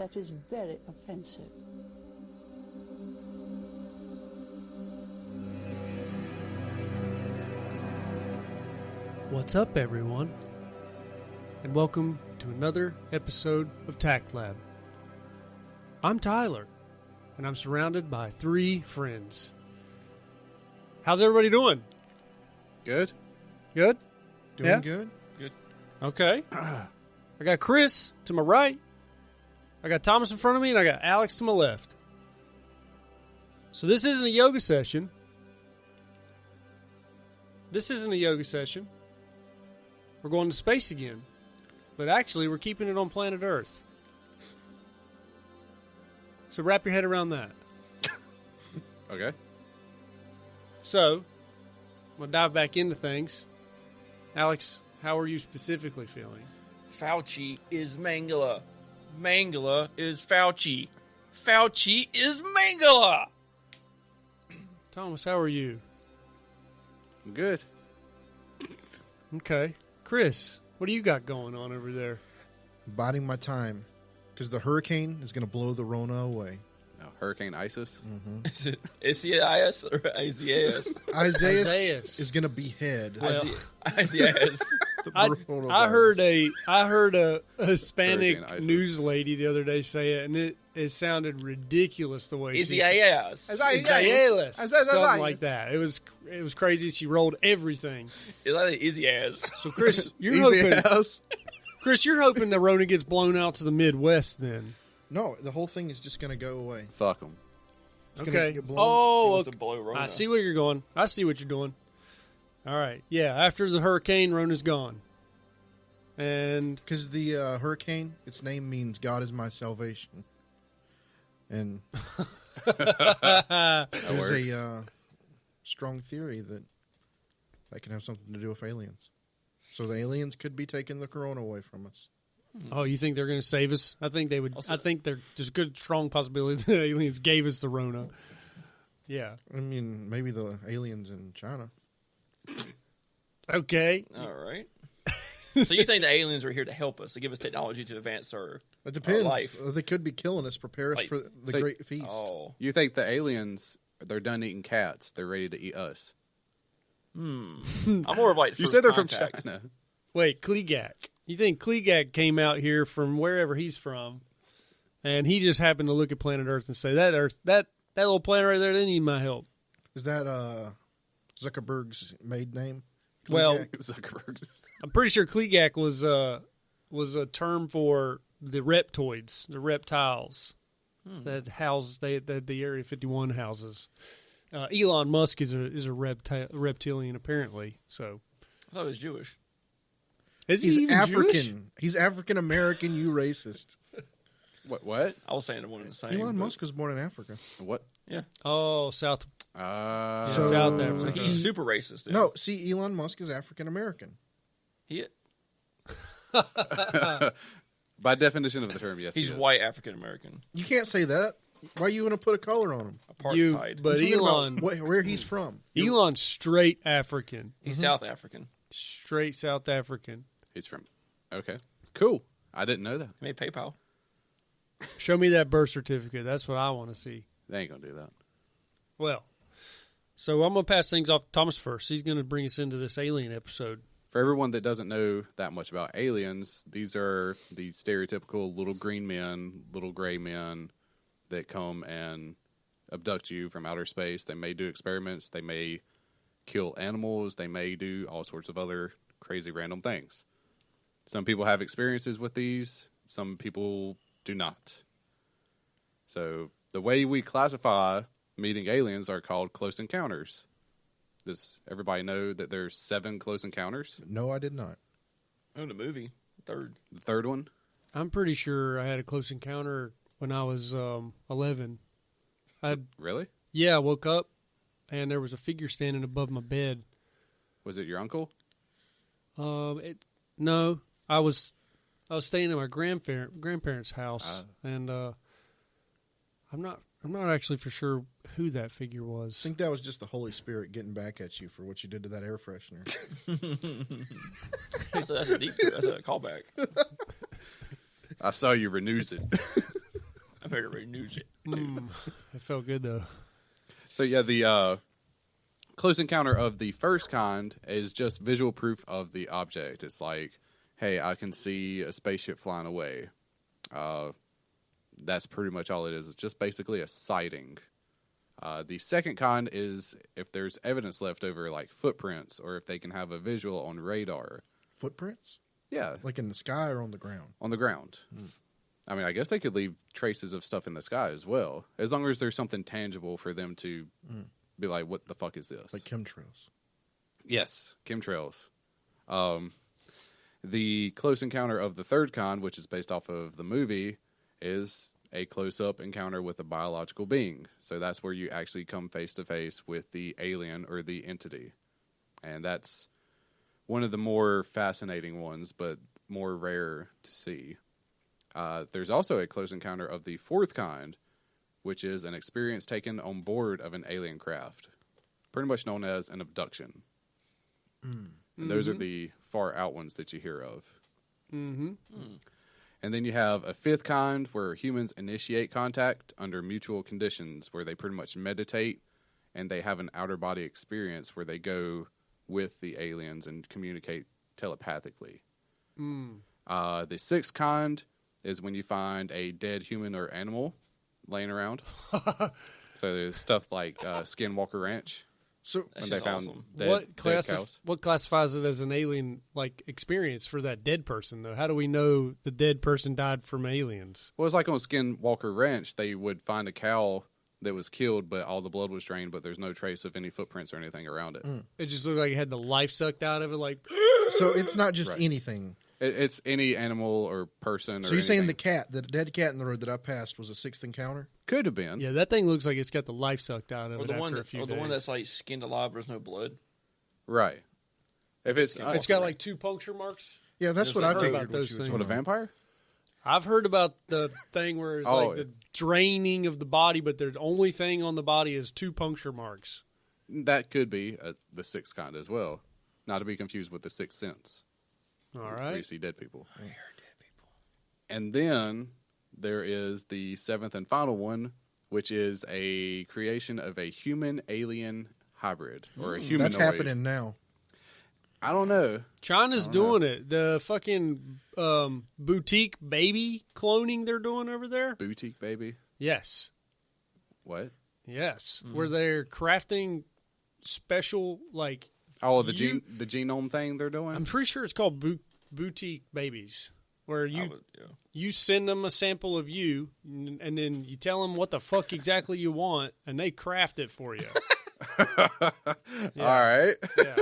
that is very offensive. What's up, everyone? And welcome to another episode of TACT Lab. I'm Tyler, and I'm surrounded by three friends. How's everybody doing? Good. Good? Doing Yeah? good? Good. Okay. I got Chris to my right. I got Thomas in front of me, and I got Alex to my left. So this isn't a yoga session. We're going to space again. But actually, we're keeping it on planet Earth. So wrap your head around that. Okay. So, I'm going to dive back into things. Alex, how are you specifically feeling? Fauci is Mangala. Mangala is Fauci. Fauci is Mangala. Thomas, how are you? I'm good. Okay. Chris, what do you got going on over there? Biding my time. Because the hurricane is going to blow the Rona away. No, Hurricane ISIS. Is it ICIS or ICAS? Isaiah is going to behead Well, ICIS. the I coronavirus. heard a Hispanic Hurricane ISIS. news lady the other day say it, and it sounded ridiculous the way she said ICIS. Isaiah, something like that. It was crazy. She rolled everything. It's like easy ass. So Chris, you're Easy hoping as. Chris, you're hoping the Rona gets blown out to the Midwest then. No, the whole thing is just going to go away. Fuck them. It's gonna Okay. get blown. Oh, Wants to blow Rona. I see where you're going. I see what you're doing. All right. Yeah, after the hurricane, Rona's gone. And Because the hurricane, its name means God is my salvation. And That there's works. a strong theory that can have something to do with aliens. So the aliens could be taking the corona away from us. oh, you think they're going to save us? I think they would. Also- I think there's a good, strong possibility the aliens gave us the Rona. Yeah. I mean, maybe the aliens in China. Okay. All right. So you think the aliens are here to help us, to give us technology to advance our It depends. life. They could be killing us, prepare us Like, for the so- great feast. Oh. You think the aliens, they're done eating cats. They're ready to eat us. I'm more of like You first said they're contact. from China. Wait, Kligak. You think Kligak came out here from wherever he's from, and he just happened to look at planet Earth and say, "That Earth, that little planet right there, they need my help." Is that Zuckerberg's maiden name? Well, Kligak? Zuckerberg. I'm pretty sure Kligak was a term for the reptoids, the reptiles that house that the Area 51 houses. Elon Musk is a reptilian apparently. So I thought it was Jewish. is He's he even African. Jewish? He's African American. You racist. What? I was saying the one and the same. Elon but- Musk was born in Africa. What? Yeah. Oh, South So- South So Africa. he's super racist. Then. No, see, Elon Musk is African American. He, By definition of the term, yes. he's he is. white African American. You can't say that. Why are you going to put a color on him? Apartheid. but I'm talking Elon, about where he's from. Elon's straight African, He's South African. straight South African. He's from. Okay. Cool. I didn't know that. He made PayPal. Show me that birth certificate. That's what I want to see. They ain't gonna do that. Well, so I'm going to pass things off to Thomas first. He's going to bring us into this alien episode. For everyone that doesn't know that much about aliens, these are the stereotypical little green men, little gray men that come and abduct you from outer space. They may do experiments. They may kill animals. They may do all sorts of other crazy random things. Some people have experiences with these. Some people do not. So the way we classify meeting aliens are called close encounters. Does everybody know that there's 7 close encounters? No, I did not. Oh, the movie. Third. The third one? I'm pretty sure I had a close encounter when I was 11. Really? I woke up and there was a figure standing above my bed. Was it your uncle? No, I was staying at my grandparents' house, and I'm not actually for sure who that figure I was. think that was just the Holy Spirit getting back at you for what you did to that air freshener. So that's a callback. I saw you renews it. better renews it. It felt good though. So yeah, the close encounter of the first kind is just visual proof of the object. It's like, hey, I can see a spaceship flying away. That's pretty much all it is. It's just basically a sighting. The second kind is if there's evidence left over, like footprints, or if they can have a visual on radar. Footprints? Yeah, Like in the sky or on the ground? on the ground. I mean, I guess they could leave traces of stuff in the sky as well, as long as there's something tangible for them to be like, what the fuck is this? Like chemtrails. Yes, chemtrails. The close encounter of the third kind, which is based off of the movie, is a close-up encounter with a biological being. So that's where you actually come face-to-face with the alien or the entity. And that's one of the more fascinating ones, but more rare to see. There's also a close encounter of the fourth kind, which is an experience taken on board of an alien craft, pretty much known as an abduction. And those are the far out ones that you hear of. And then you have a fifth kind where humans initiate contact under mutual conditions, where they pretty much meditate and they have an outer body experience where they go with the aliens and communicate telepathically. The sixth kind is when you find a dead human or animal laying around. So there's stuff like Skinwalker Ranch. So That's When they just found awesome. dead cows. What classifies it as an alien like experience for that dead person though? How do we know the dead person died from aliens? Well, it's like on Skinwalker Ranch, they would find a cow that was killed, but all the blood was drained, but there's no trace of any footprints or anything around it. It just looked like it had the life sucked out of it. Like, so it's not just Right. anything. It's any animal or person. So or you're saying anything. the dead cat in the road that I passed was a sixth encounter? Could have been. yeah, that thing looks like it's got the life sucked out of Or it the after one, a few or the days. one that's like skinned alive, there's no blood. Right. If it's It's got like 2 puncture marks. Yeah, that's Yes, what I've I heard figured. about What those you were things. what, a talking about. vampire? I've heard about the thing where it's Oh, like the draining of the body, but the only thing on the body is 2 puncture marks. That could be the sixth kind as well. Not to be confused with the sixth sense. All Where you right. see dead people. I hear dead people. And then there is the seventh and final one, which is a creation of a human-alien hybrid or a humanoid. That's happening now. I don't know. China's doing it. The fucking boutique baby cloning they're doing over there. Boutique baby. Yes. What? Yes. Where they're crafting special, like, Oh, the You- the genome thing they're doing. I'm pretty sure it's called boutique babies, where I would, yeah. you send them a sample of you, and then you tell them what the fuck exactly you want, and they craft it for you. All right. Yeah.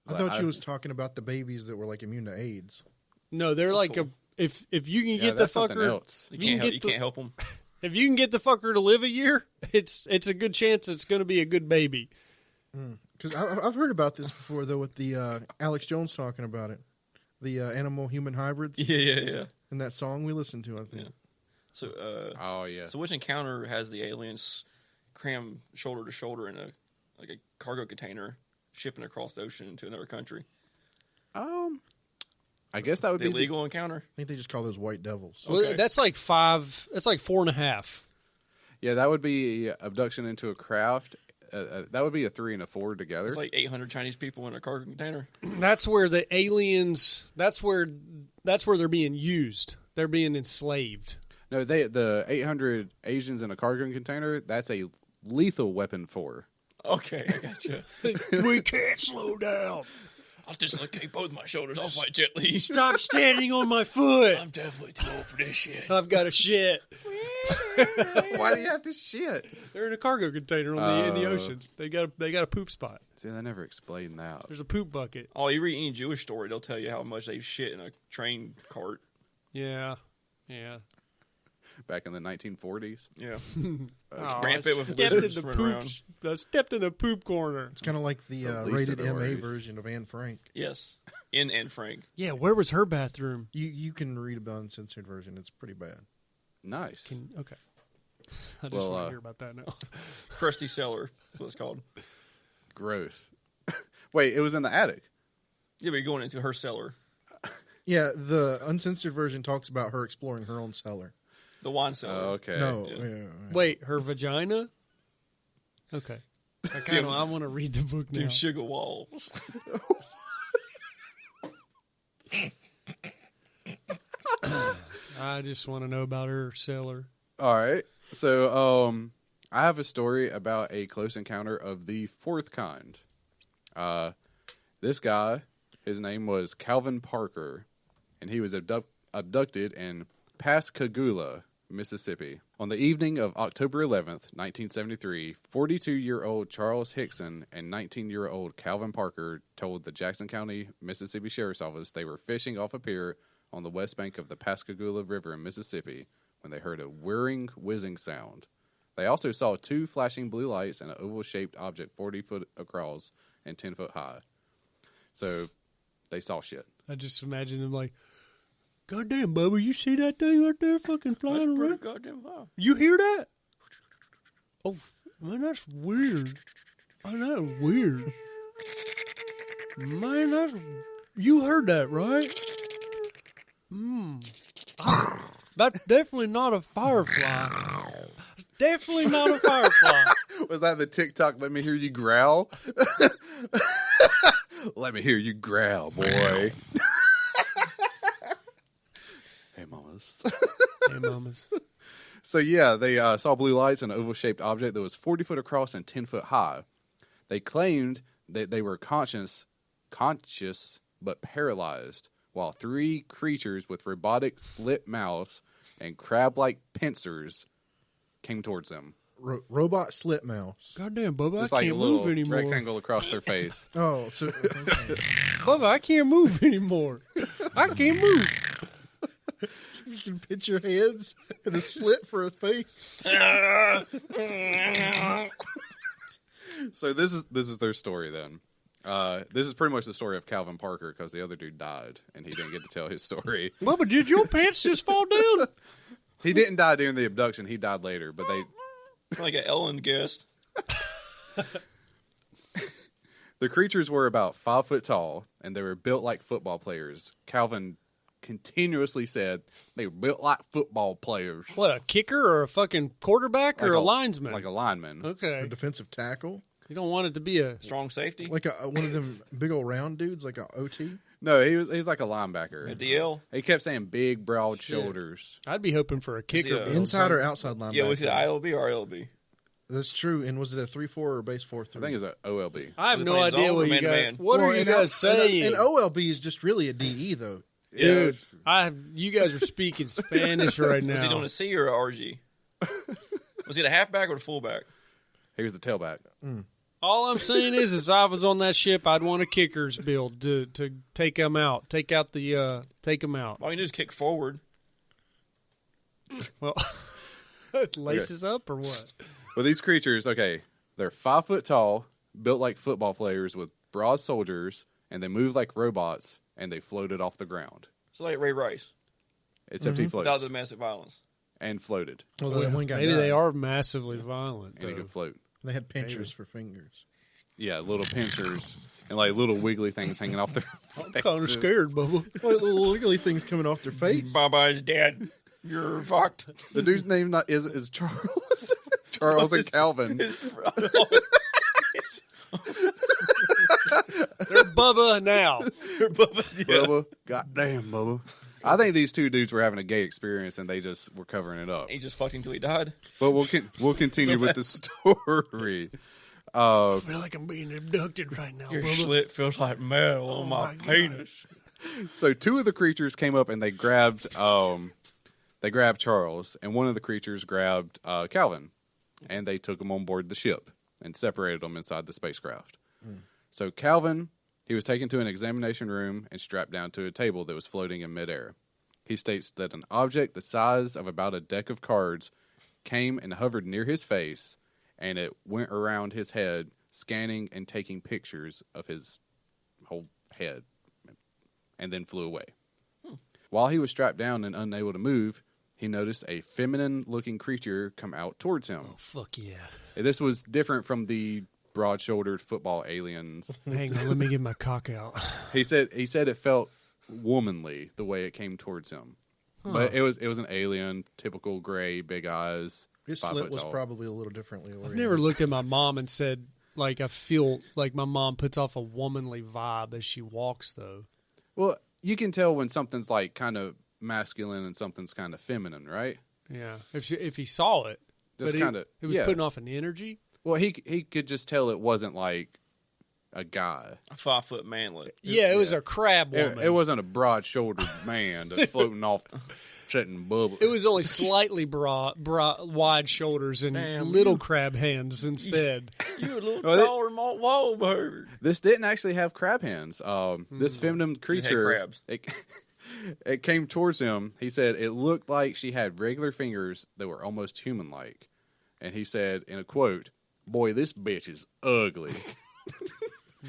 I thought you was talking about the babies that were like immune to AIDS. No, they're like cool. if you can Yeah, get the that's something fucker, else. You You can't can help, you get the- can't help them. if you can get the fucker to live a year, it's a good chance it's going to be a good baby. Because I've heard about this before, though, with the Alex Jones talking about it. The animal-human hybrids Yeah. in that song we listened to, I think. Yeah. So, Oh yeah. so which encounter has the aliens crammed shoulder to shoulder in a cargo container, shipping across the ocean to another country? I guess that would The be illegal encounter. I think they just call those white devils. Well, Okay. that's like 5. That's like 4.5. Yeah, that would be abduction into a craft. That would be a 3 and a 4 together. It's like 800 Chinese people in a cargo container. That's where the aliens. That's where they're being used. They're being enslaved. No, the 800 Asians in a cargo container. That's a lethal weapon for. Okay, I gotcha. We can't slow down. I'll dislocate both my shoulders. I'll fight Jet Li. Stop standing on my foot. I'm definitely too old for this shit. I've got a shit. Why do you have to shit? They're in a cargo container in the oceans. They got a poop spot. See, they never explained that. There's a poop bucket. Oh, you read any Jewish story, they'll tell you how much they shit in a train cart. Yeah. Back in the 1940s. Yeah. Oh, Rampant with I stepped lizards in the running poop. around. I stepped in the poop corner. It's kind of like the The least of rated their MA worries. version of Anne Frank. Yes. In Anne Frank. Yeah, where was her bathroom? You can read about the uncensored version. It's pretty bad. Nice. Okay. I just Well, want to hear about that now. Crusty Cellar. That's what it's called. Gross. Wait, it was in the attic. Yeah, but you're going into her cellar. Yeah, the uncensored version talks about her exploring her own cellar. The wine cellar. Oh, okay. No, Yeah. yeah. Wait, her vagina? Okay. I want to read the book now. Two sugar walls. I just want to know about her cellar. All right. So, I have a story about a close encounter of the fourth kind. This guy, his name was Calvin Parker, and he was abducted in Pascagoula, Mississippi. On the evening of October 11th, 1973, 42-year-old Charles Hickson and 19-year-old Calvin Parker told the Jackson County, Mississippi Sheriff's Office they were fishing off a pier on the west bank of the Pascagoula River in Mississippi when they heard a whirring, whizzing sound. They also saw two flashing blue lights and an oval-shaped object 40 foot across and 10 foot high. So, they saw shit. I just imagine them like, goddamn, Bubba, you see that thing right there fucking flying That's pretty around? goddamn high. You hear that? Oh, man, that's weird. I know, weird. Man, that's... You heard that, right? That's definitely not a firefly. Definitely not a firefly. Was that the TikTok, let me hear you growl? Let me hear you growl, boy. Hey, mamas. Hey, mamas. So, yeah, they saw blue lights and an oval-shaped object that was 40 foot across and 10 foot high. They claimed that they were conscious but paralyzed, while three creatures with robotic slit mouths and crab-like pincers came towards them. Robot slit mouse. Goddamn, Bubba, It's I like a can't little move anymore. rectangle across their face. Oh, so okay. Bubba, I can't move anymore. I can't move. You can picture heads and a slit for a face. So this is their story then. This is pretty much the story of Calvin Parker because the other dude died and he didn't get to tell his story. Bubba, did your pants just fall down? He didn't die during the abduction. He died later, but they... Like an Ellen guest. The creatures were about 5 foot tall, and they were built like football players. Calvin continuously said they were built like football players. What, a kicker or a fucking quarterback or Like a linesman? Like a lineman. Okay. A defensive tackle. You don't want it to be a... Strong safety. Like one of them big old round dudes, like a OT. No, he's like a linebacker. A DL. He kept saying big, broad shoulders. I'd be hoping for a kicker. a- build, Inside son. or outside linebacker? Yeah, was it ILB or RLB? That's true. And was it a 3-4 or a base 4-3? I think it's an OLB. I have Was it no playing idea zone what or you man-to-man? guys... What are you guys saying? An OLB is just really a DE, though. Dude, you guys are speaking Spanish right now. Was he doing a C or a RG? Was he the halfback or the fullback? He was the tailback. All I'm saying is if I was on that ship, I'd want a kicker's build to take them out. Take them out. All you do is kick forward. Well, it laces up or what? Well, these creatures, okay, they're 5 foot tall, built like football players with broad shoulders, and they move like robots, and they floated off the ground. So like Ray Rice. Except he floats. Without the domestic violence. And floated. Well, that one guy Maybe died. they are massively violent. And he though. could float. They had pinchers for fingers. Yeah, little pincers and like little wiggly things hanging off their I'm kind of faces. scared, Bubba. Like little wiggly things coming off their face. Baba is dead. You're fucked. The dude's name is Charles. Charles and Calvin. They're Bubba now. Bubba. Goddamn, Bubba. I think these two dudes were having a gay experience and they just were covering it up. He just fucked until he died. But we'll continue with the story. I feel like I'm being abducted right now, Your Bubba. slit feels like metal on my my God. penis. So two of the creatures came up and they grabbed Charles, and one of the creatures grabbed Calvin, and they took him on board the ship and separated them inside the spacecraft. So Calvin, he was taken to an examination room and strapped down to a table that was floating in midair. He states that an object the size of about a deck of cards came and hovered near his face, and it went around his head, scanning and taking pictures of his whole head, and then flew away. While he was strapped down and unable to move, he noticed a feminine-looking creature come out towards him. Oh, fuck yeah. This was different from the broad-shouldered football aliens. Hang on, let me get my cock out. He said it felt womanly the way it came towards him. But it was an alien, typical gray, big eyes. His 5 slit foot was tall. probably a little differently I've oriented. never looked at my mom and said, like, I feel like my mom puts off a womanly vibe as she walks, though. Well, you can tell when something's like kind of masculine and something's kind of feminine, right? Yeah, if he saw it, Just but kind of. it was putting off an energy. Well, he could just tell it wasn't like a guy. A 5 foot manlet. Yeah, it was a crab woman. It wasn't a broad-shouldered man that's floating off, shitting bubbles. It was only slightly broad, wide shoulders and Damn, little crab hands instead. You a little Well, taller than Mark Wahlberg. This didn't actually have crab hands. This feminine creature, crabs. it came towards him. He said it looked like she had regular fingers that were almost human-like. And he said, in a quote, "Boy, this bitch is ugly."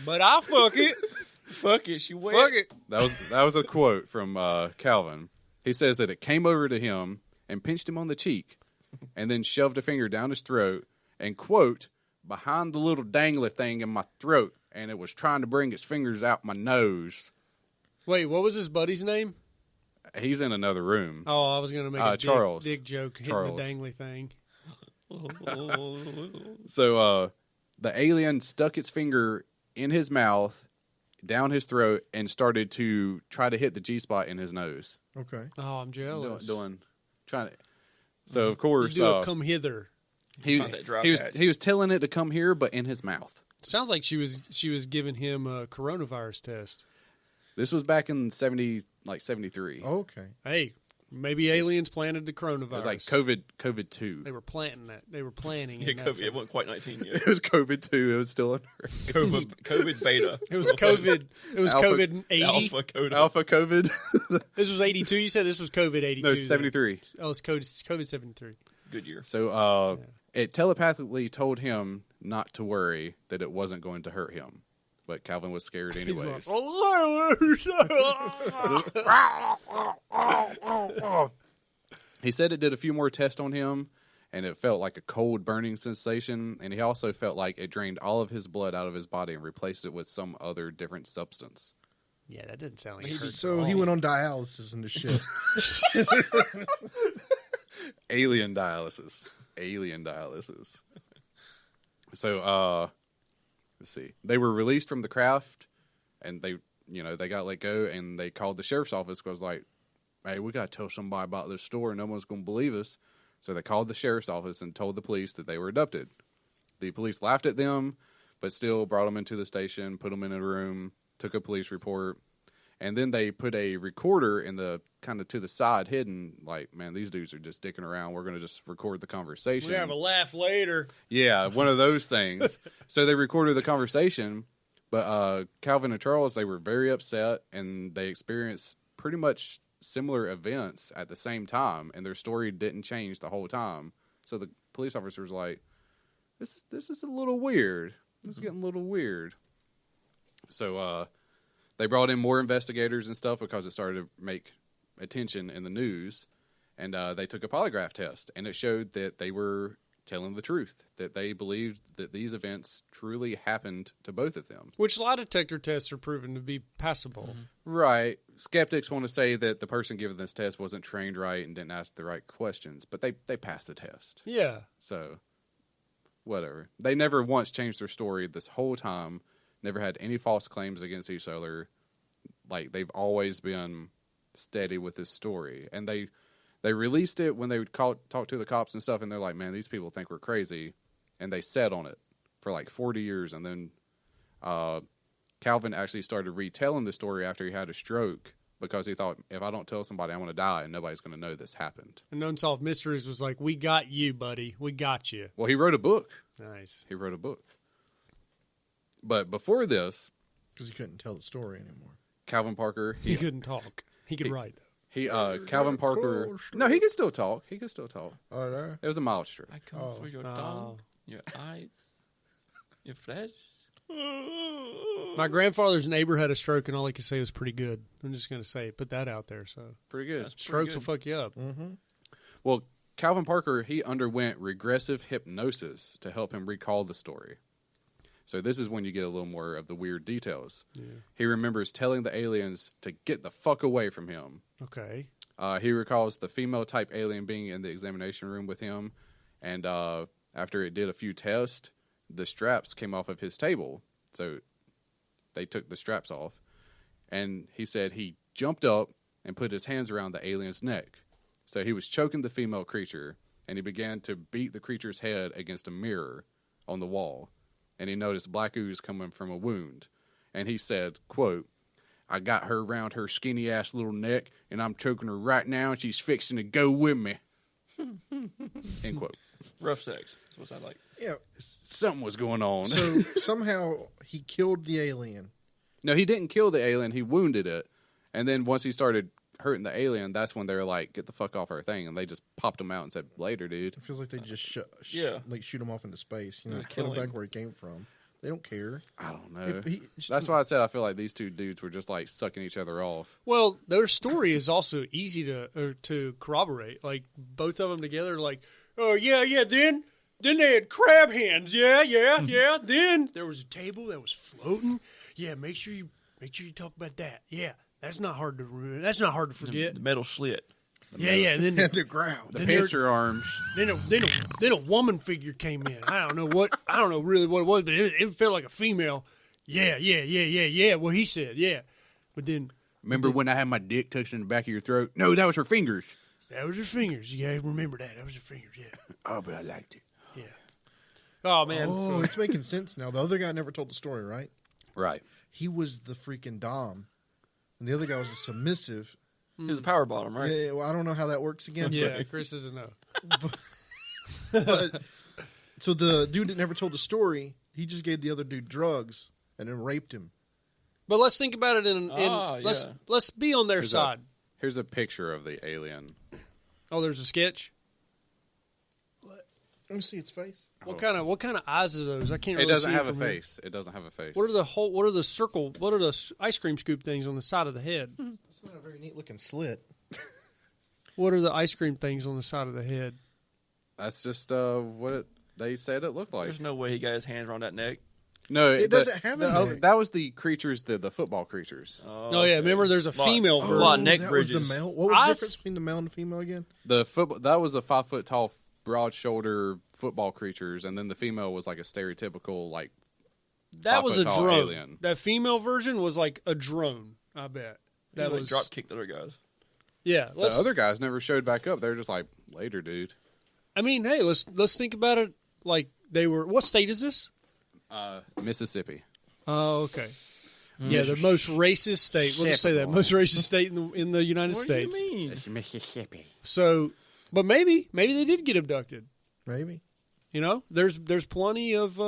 But I'll fuck it. Fuck it, she wet. Fuck it. That was a quote from Calvin. He says that it came over to him and pinched him on the cheek, and then shoved a finger down his throat and, quote, "behind the little dangly thing in my throat, and it was trying to bring its fingers out my nose." Wait, what was his buddy's name? He's in another room. Oh, I was going to make a Charles. dick joke hitting Charles. the dangly thing. So the alien stuck its finger in his mouth, down his throat, and started to try to hit the G-spot in his nose. Okay. Oh, I'm jealous. Trying to. So, of course, You do a come hither. he Find that dry was patch. he was telling it to come here, but in his mouth. Sounds like she was giving him a coronavirus test. This was back in 73. Okay. Hey, maybe aliens planted the coronavirus. It was like COVID 2. They were planting that. They were planning. Yeah, in that COVID, for- it wasn't quite 19 yet. It was COVID 2. It was still under COVID beta. It was COVID. It was Alpha- COVID 80. Alpha Coda. Alpha COVID. This was 82. You said this was COVID 82. No, 73. Oh, it's COVID 73. Good year. So it telepathically told him not to worry, that it wasn't going to hurt him. But Calvin was scared He's anyways. He said it did a few more tests on him, and it felt like a cold burning sensation, and he also felt like it drained all of his blood out of his body and replaced it with some other different substance. Yeah, that doesn't sound like it hurts So at he all. went on dialysis and this shit. Alien dialysis. So, let's see. They were released from the craft, and they got let go, and they called the sheriff's office because, like, hey, we got to tell somebody about this story. No one's going to believe us. So they called the sheriff's office and told the police that they were abducted. The police laughed at them, but still brought them into the station, put them in a room, took a police report, and then they put a recorder in the kind of to the side, hidden. Like, man, these dudes are just dicking around. We're going to just record the conversation. We have a laugh later. Yeah, one of those things. So they recorded the conversation, but Calvin and Charles, they were very upset, and they experienced pretty much similar events at the same time, and their story didn't change the whole time. So the police officer's like, this is a little weird. This is getting a little weird. So they brought in more investigators and stuff because it started to make attention in the news, and they took a polygraph test, and it showed that they were telling the truth, that they believed that these events truly happened to both of them. Which lie detector tests are proven to be passable. Right. Skeptics want to say that the person giving this test wasn't trained right and didn't ask the right questions, but they passed the test. Yeah. So, whatever. They never once changed their story this whole time, never had any false claims against each other. Like, they've always been steady with this story. And they released it when they would talk to the cops and stuff, and they're like, man, these people think we're crazy. And they sat on it for like 40 years. And then Calvin actually started retelling the story after he had a stroke because he thought, if I don't tell somebody, I'm going to die, and nobody's going to know this happened. And Unsolved Mysteries was like, we got you, buddy. We got you. Well, he wrote a book. Nice. He wrote a book. But before this, Because he couldn't tell the story anymore. Calvin Parker, He couldn't talk. He could write, though. Calvin Parker. No, he can still talk. He can still talk. Oh, no? It was a mild stroke. I come Oh. for your Oh. tongue, your eyes, your flesh. My grandfather's neighbor had a stroke, and all he could say was pretty good. I'm just going to say, put that out there. So Pretty good. That's pretty strokes will good. fuck you up. Mm-hmm. Well, Calvin Parker, he underwent regressive hypnosis to help him recall the story. So this is when you get a little more of the weird details. Yeah. He remembers telling the aliens to get the fuck away from him. Okay. He recalls the female-type alien being in the examination room with him, and after it did a few tests, the straps came off of his table. So they took the straps off, and he said he jumped up and put his hands around the alien's neck. So he was choking the female creature, and he began to beat the creature's head against a mirror on the wall, and he noticed black ooze coming from a wound. And he said, quote, "I got her around her skinny-ass little neck, and I'm choking her right now, and she's fixing to go with me." End quote. Rough sex. That's what it sounded like. Yeah. Something was going on. So somehow he killed the alien. No, he didn't kill the alien. He wounded it. And then once he started hurting the alien, that's when they were like, "Get the fuck off our thing." And they just popped him out and said, "Later, dude." It feels like they just shoot him off into space. You know, Just kill kill him back him. where he came from. They don't care. I don't know. He- That's why I said I feel like these two dudes were just like sucking each other off. Well, their story is also easy to corroborate. Like both of them together, like, oh yeah. Then they had crab hands. Yeah. Then there was a table that was floating. Yeah, make sure you talk about that. Yeah, that's not hard to remember. That's not hard to forget. The metal slit. Yeah. And then had the ground. The Then pincer arms. Then a woman figure came in. I don't know really what it was, but it felt like a female. Yeah. Well, he said, yeah. But then Remember when I had my dick touched in the back of your throat? No, that was her fingers. that was her fingers. Yeah, remember that. That was her fingers, yeah. Oh, but I liked it. Yeah. Oh, man. Oh, it's making sense now. The other guy never told the story, right? Right. He was the freaking dom, and the other guy was the submissive. It was a power bottom, right? Yeah, well, I don't know how that works again. Yeah, Chris doesn't know. But so the dude that never told the story, he just gave the other dude drugs and then raped him. But let's think about it let's be on their Here's side. Here's a picture of the alien. Oh, there's a sketch. Let me see its face. What kind of eyes are those? I can't. It Really doesn't see have it a from here. face. It doesn't have a face. What are the ice cream scoop things on the side of the head? It's not a very neat looking slit. What are the ice cream things on the side of the head? That's just what they said it looked like. There's no way he got his hands around that neck. No, It doesn't have a neck. That was the creatures, the football creatures. Oh yeah, remember there's a female A version. lot of neck that bridges. was the male. What was the difference between the male and the female again? The football that was a 5 foot tall, broad shoulder football creatures, and then the female was like a stereotypical like. That was a 5-foot tall drone. alien. That female version was like a drone. I bet that He, was drop kicked the other guys. Yeah, The other guys never showed back up. They were just like, "Later, dude." I mean, hey, let's think about it. Like they were. What state is this? Mississippi. Oh, okay. Yeah, the most racist state. We'll just say that most racist state in the United States. What do you mean? It's Mississippi. So, but maybe they did get abducted. Maybe. You know, there's plenty of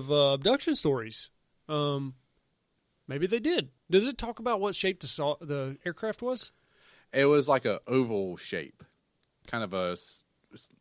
abduction stories. Maybe they did. Does it talk about what shape the aircraft was? It was like a oval shape, kind of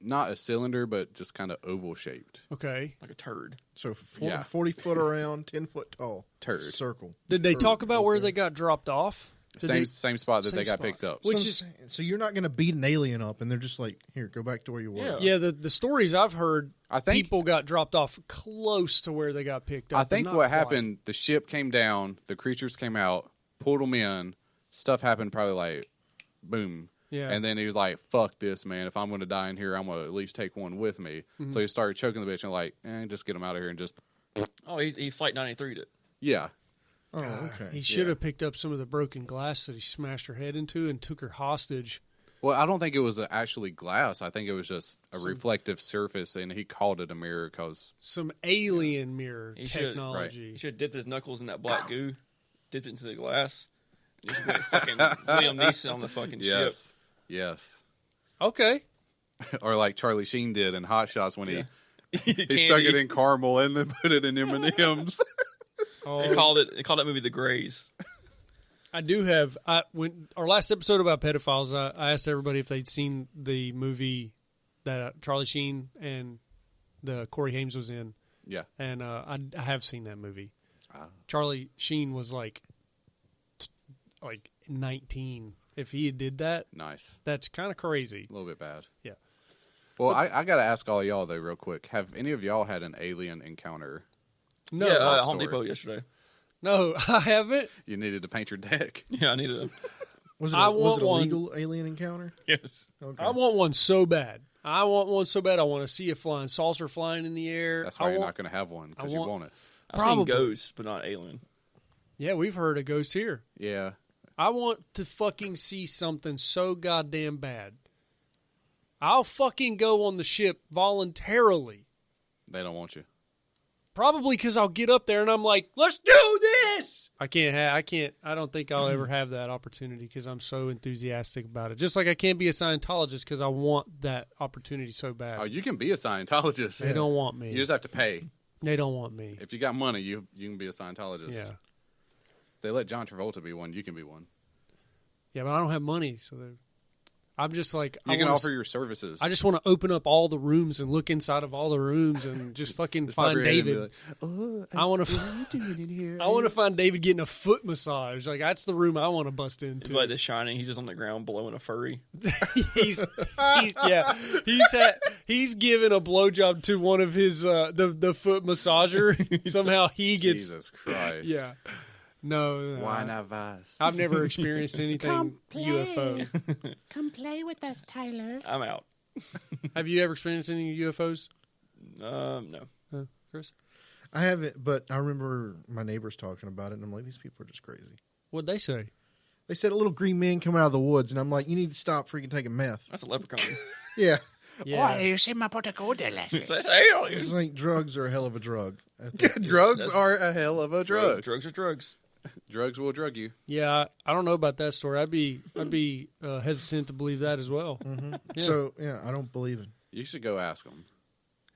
not a cylinder, but just kind of oval shaped. Okay. Like a turd. So 40, Yeah. 40 foot around, 10 foot tall. Turd. Circle. Did they Turd. talk about where Okay. they got dropped off? Did Same spot that same they got spot. picked up. Which So I'm is- saying- so you're not going to beat an alien up, and they're just like, here, go back to where you were. Yeah. Yeah, the stories I've heard, I think- people got dropped off close to where they got picked up. I but think not what quite. happened, the ship came down, the creatures came out, pulled them in, stuff happened probably like, boom. Yeah. And then he was like, fuck this, man. If I'm going to die in here, I'm going to at least take one with me. Mm-hmm. So he started choking the bitch and like, just get him out of here and just, Oh, he Flight 93'd it. yeah. Oh, okay. He should have picked up some of the broken glass that he smashed her head into and took her hostage. Well, I don't think it was actually glass. I think it was just a reflective surface, and he called it a mirror because Some alien mirror He should- technology. He should have dipped his knuckles in that black goo, dipped it into the glass. He just went fucking Liam Neeson on the fucking ship. Yes. Okay. Or like Charlie Sheen did in Hot Shots when Yeah. he stuck it in caramel and then put it in M&M's. They called that movie The Greys. I do have. When our last episode about pedophiles, I asked everybody if they'd seen the movie that Charlie Sheen and the Corey Haim was in, Yeah. and I have seen that movie. Ah. Charlie Sheen was like 19. If he did that, Nice. that's kind of crazy. A little bit bad. Yeah. Well, I got to ask all y'all, though, real quick. Have any of y'all had an alien encounter? No, Yeah, Love Home story. Depot yesterday. no, I haven't. You needed to paint your deck? Yeah, I needed Was it I was it a want legal alien encounter? Yes. Okay. I want one so bad. I want to see a flying saucer flying in the air. That's why you're not going to have one, because you want it. I've seen Probably. ghosts, but not alien. Yeah, we've heard of ghosts here. Yeah. I want to fucking see something so goddamn bad. I'll fucking go on the ship voluntarily. They don't want you. Probably because I'll get up there and I'm like, let's do this. I don't think I'll ever have that opportunity because I'm so enthusiastic about it. Just like I can't be a Scientologist because I want that opportunity so bad. Oh, you can be a Scientologist. They don't want me. You just have to pay. They don't want me. If you got money, you can be a Scientologist. Yeah. They let John Travolta be one. You can be one. Yeah, but I don't have money, so I'm just like... You can offer your services. I just want to open up all the rooms and look inside of all the rooms and just fucking find David. I want to find David getting a foot massage. Like, that's the room I want to bust into. It's like The Shining. He's just on the ground blowing a furry. he's giving a blowjob to one of his the foot massager. Somehow he gets... Jesus Christ. Yeah. No. Why not us? I've never experienced anything UFO. Come play with us, Tyler. I'm out. Have you ever experienced any UFOs? No. Chris? I haven't, but I remember my neighbors talking about it, and I'm like, these people are just crazy. What'd they say? They said a little green man coming out of the woods, and I'm like, you need to stop freaking taking meth. That's a leprechaun. Yeah. Oh, you see my potato delicious. That's alien. It's like drugs are a hell of a drug. I think. Drugs are a hell of a drug. Drugs are drugs. Drugs will drug you. Yeah, I don't know about that story. I'd be hesitant to believe that as well. Mm-hmm. Yeah. So, yeah, I don't believe it. You should go ask them.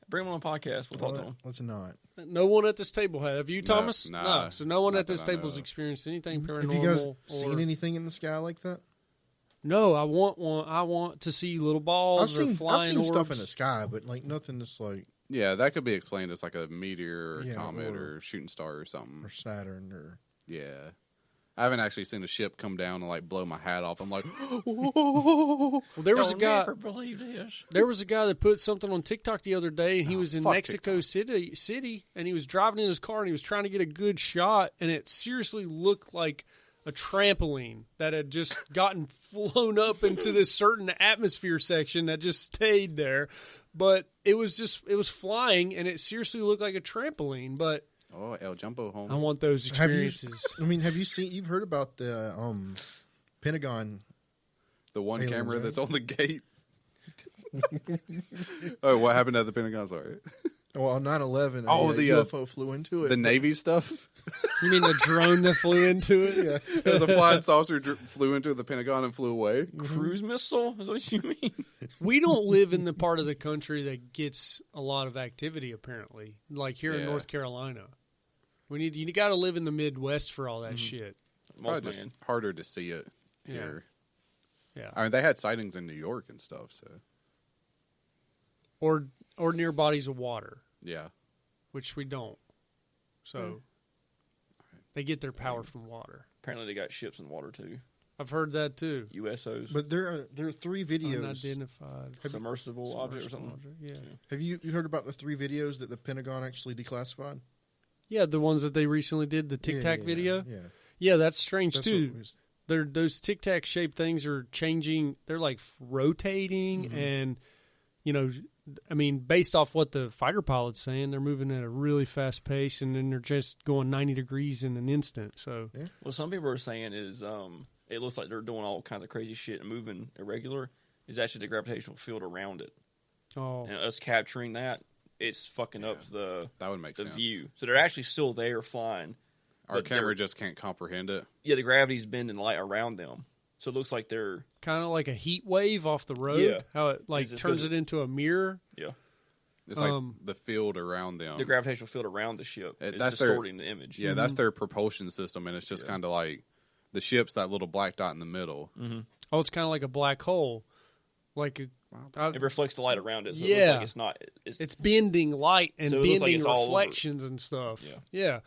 Bring him on the podcast. We'll talk to him. Let's not. No one at this table have you, Thomas? nah, no. So no one not at this that I know table has of. experienced anything paranormal. Have you guys or... seen anything in the sky like that? No, I want one. I want to see little balls or flying I've seen orbs. stuff in the sky, but like nothing that's like Yeah, that could be explained as like a meteor or a Yeah, comet or- or shooting star or something. or Saturn or Yeah. I haven't actually seen a ship come down and like blow my hat off. I'm like, Well, there was a guy. Never believe this. There was a guy that put something on TikTok the other day, and he was in fuck Mexico City, and he was driving in his car, and he was trying to get a good shot, and it seriously looked like a trampoline that had just gotten flown up into this certain atmosphere section that just stayed there. But it was flying, and it seriously looked like a trampoline. But oh, El Jumbo Holmes. I want those experiences. have you seen? You've heard about the Pentagon? the one aliens, camera right? that's on the gate. Oh, what happened at the Pentagon? Sorry. Well, on 9/11, Oh, a the, UFO flew into it. The Navy stuff. You mean the drone that flew into it? Yeah. There was a flying saucer flew into the Pentagon and flew away. Cruise missile? Is what you mean? We don't live in the part of the country that gets a lot of activity, apparently. Like here in Yeah. North Carolina. You got to live in the Midwest for all that shit. Probably Moss just man. harder to see it here. Yeah. I mean, they had sightings in New York and stuff. So Or near bodies of water, yeah, which we don't. So they get their power from water. Apparently they got ships in water too. I've heard that too. USOs. But there are 3 videos. Unidentified Submersible object or something. object, yeah. Have you heard about the 3 videos that the Pentagon actually declassified? Yeah, the ones that they recently did, the Tic Tac video. Yeah, Yeah, that's strange That's too. what was- Those Tic Tac shaped things are changing. They're like rotating, and I mean, based off what the fighter pilot's saying, they're moving at a really fast pace, and then they're just going 90 degrees in an instant. So What some people are saying is it looks like they're doing all kinds of crazy shit and moving irregular. Is actually the gravitational field around it. oh, And us capturing that, it's fucking up the that would make sense. view. So they're actually still there flying. Our but camera they're- just can't comprehend it. Yeah, the gravity's bending light around them. So it looks like they're... kind of like a heat wave off the road. Yeah. How it like It just turns goes- it into a mirror. Yeah. It's like the field around them. The gravitational field around the ship is that's their- distorting the image. Yeah, that's their propulsion system, and it's just kind of like the ship's that little black dot in the middle. Oh, it's kind of like a black hole. Like It reflects the light around it. So it Yeah. looks like it's not... it's bending light and So it looks like bending it's all over. reflections and stuff. Yeah.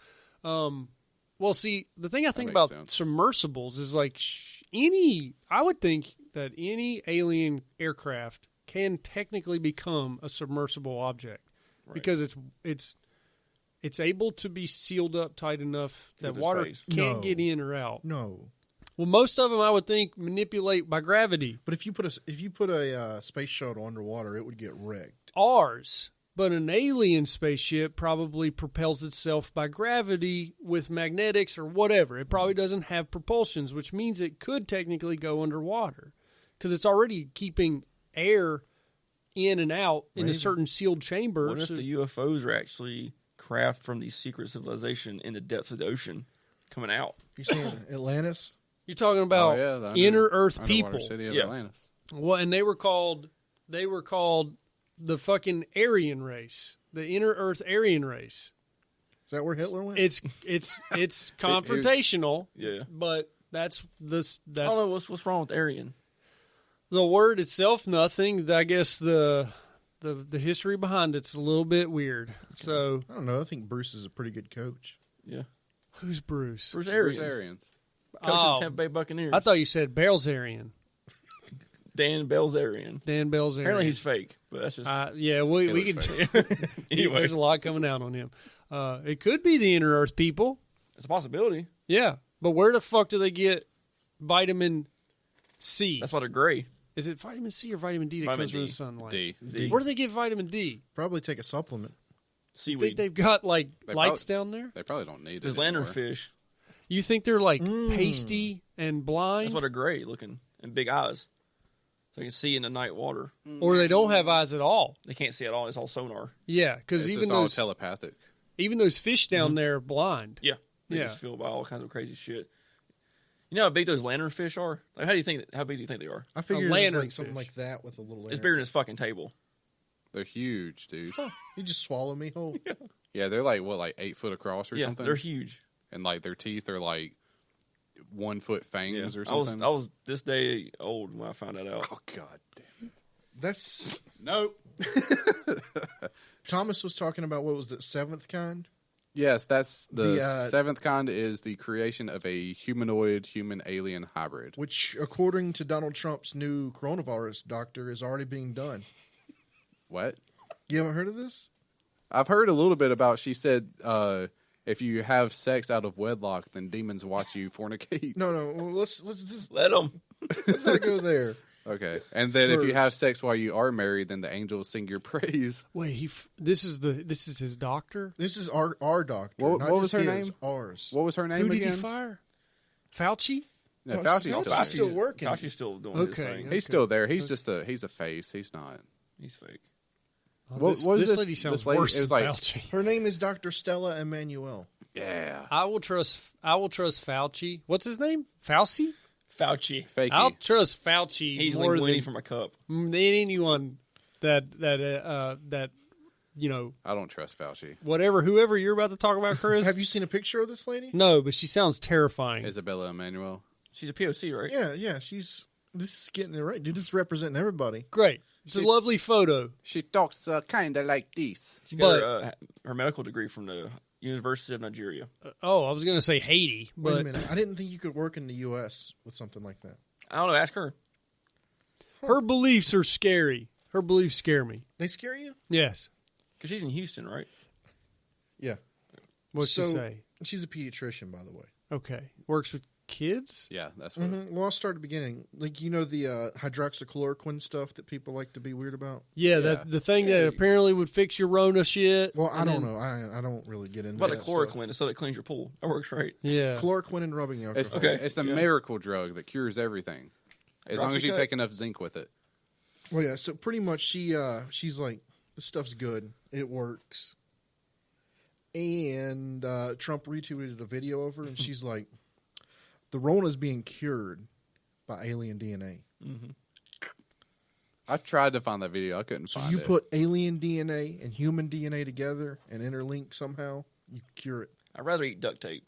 Well, see, the thing I think makes about sense. submersibles is like I would think that any alien aircraft can technically become a submersible object because it's able to be sealed up tight enough that Because of water space. can't No. get in or out. No. Well, most of them I would think manipulate by gravity. But if you put a space shuttle underwater, it would get wrecked. Ours, but an alien spaceship probably propels itself by gravity with magnetics or whatever. It probably doesn't have propulsions, which means it could technically go underwater because it's already keeping air in and out in a certain sealed chamber. What if the UFOs are actually craft from the secret civilization in the depths of the ocean coming out? You seen Atlantis? You're talking about the inner Earth underwater people. city of Yeah. Atlantis. Well, and they were called the fucking Aryan race, the inner Earth Aryan race. Is that where Hitler went? It's confrontational, Yeah. but that's I don't know what's wrong with Aryan. the word itself. Nothing. I guess the history behind it's a little bit weird. So I don't know. I think Bruce is a pretty good coach. Yeah. who's Bruce? Bruce Bruce Arians. Arians. Coach of Oh. the Tampa Bay Buccaneers. I thought you said Belzarian. Dan Belzarian. Dan Belzarian. Apparently he's fake, but that's just... yeah, we looks can. Anyway. There's a lot coming out on him. It could be the inner Earth people. It's a possibility. Yeah, but where the fuck do they get vitamin C? That's why they're gray. Is it vitamin C or vitamin D that Vitamin comes from D. the sunlight? D. Where do they get vitamin D? Probably take a supplement. Think Seaweed. they've got like They lights down there? They probably don't need There's it anymore. lanternfish. You think they're like pasty and blind, That's why they're gray looking and big eyes. So you can see in the night water. or they don't have eyes at all? They can't see at all. It's all sonar. Yeah, because It's even just all those telepathic. fish down there are blind. Yeah. They Yeah. just feel by all kinds of crazy shit. You know how big those lanternfish are? Like, how big do you think they are? I figured it's lantern like something fish. like that with a little air. It's bigger than this fucking table. They're huge, dude. You just swallow me whole. Yeah, they're like 8 foot across or Yeah, something. they're huge. And like their teeth are like 1 foot fangs or I was something. I was this day old when I found that out. Oh god damn it! That's Nope. Thomas was talking about what was the seventh kind? Yes, that's the The, seventh kind is the creation of a humanoid human alien hybrid. Which, according to Donald Trump's new coronavirus doctor, is already being done. What? You haven't heard of this? I've heard a little bit about. She said, if you have sex out of wedlock, then demons watch you fornicate. No. Well, let's just, Let them. let's not go there. Okay, and then if you have First. sex while you are married, then the angels sing your praise. Wait, this is his doctor. This is our doctor. What- not what was just her his, name? Ours. What was her name Who did again? he fire? Fauci. No, No, Fauci's Fauci's still. still working. Fauci's still doing his Okay. thing. He's still there. He's just he's a face. He's not. He's fake. Oh, What- this what is this this- lady sounds this lady- worse it was than like- Fauci. Her name is Dr. Stella Emanuel. Yeah, I will trust Fauci. What's his name? Fauci. Fauci. fakey. I'll trust Fauci He's more linguini than from a cup. anyone that I don't trust Fauci. whoever you're about to talk about, Chris. Have you seen a picture of this lady? No, but she sounds terrifying. Isabella Emanuel. She's a POC, right? Yeah. This is getting it right. Dude, this is representing everybody. Great. It's a lovely photo. She talks kind of like this. She got But- her medical degree from the University of Nigeria. Oh, I was going to say Haiti, Wait a but minute. I didn't think you could work in the U.S. with something like that. I don't know. Ask her. her beliefs are scary. Her beliefs scare me. They scare you? Yes. Because she's in Houston, right? Yeah. What's she So- say? She's a pediatrician, by the way. Okay. Works with kids? Yeah, that's what. Well, I'll start at the beginning. Like, you know the hydroxychloroquine stuff that people like to be weird about? Yeah, Yeah. the thing that apparently would fix your Rona shit. Well, I and don't then- know. I don't really get into What about that the chloroquine so that cleans your pool? That works right. Yeah. Chloroquine and rubbing alcohol. It's Okay. It's the miracle drug that cures everything, as long as you Hydroxycut. take enough zinc with it. Well, yeah. So pretty much, she's like, this stuff's good. It works. And Trump retweeted a video of her, and she's like, the Rona's being cured by alien DNA. I tried to find that video. I couldn't So find you it. put alien DNA and human DNA together and interlink somehow, you cure it. I'd rather eat duct tape.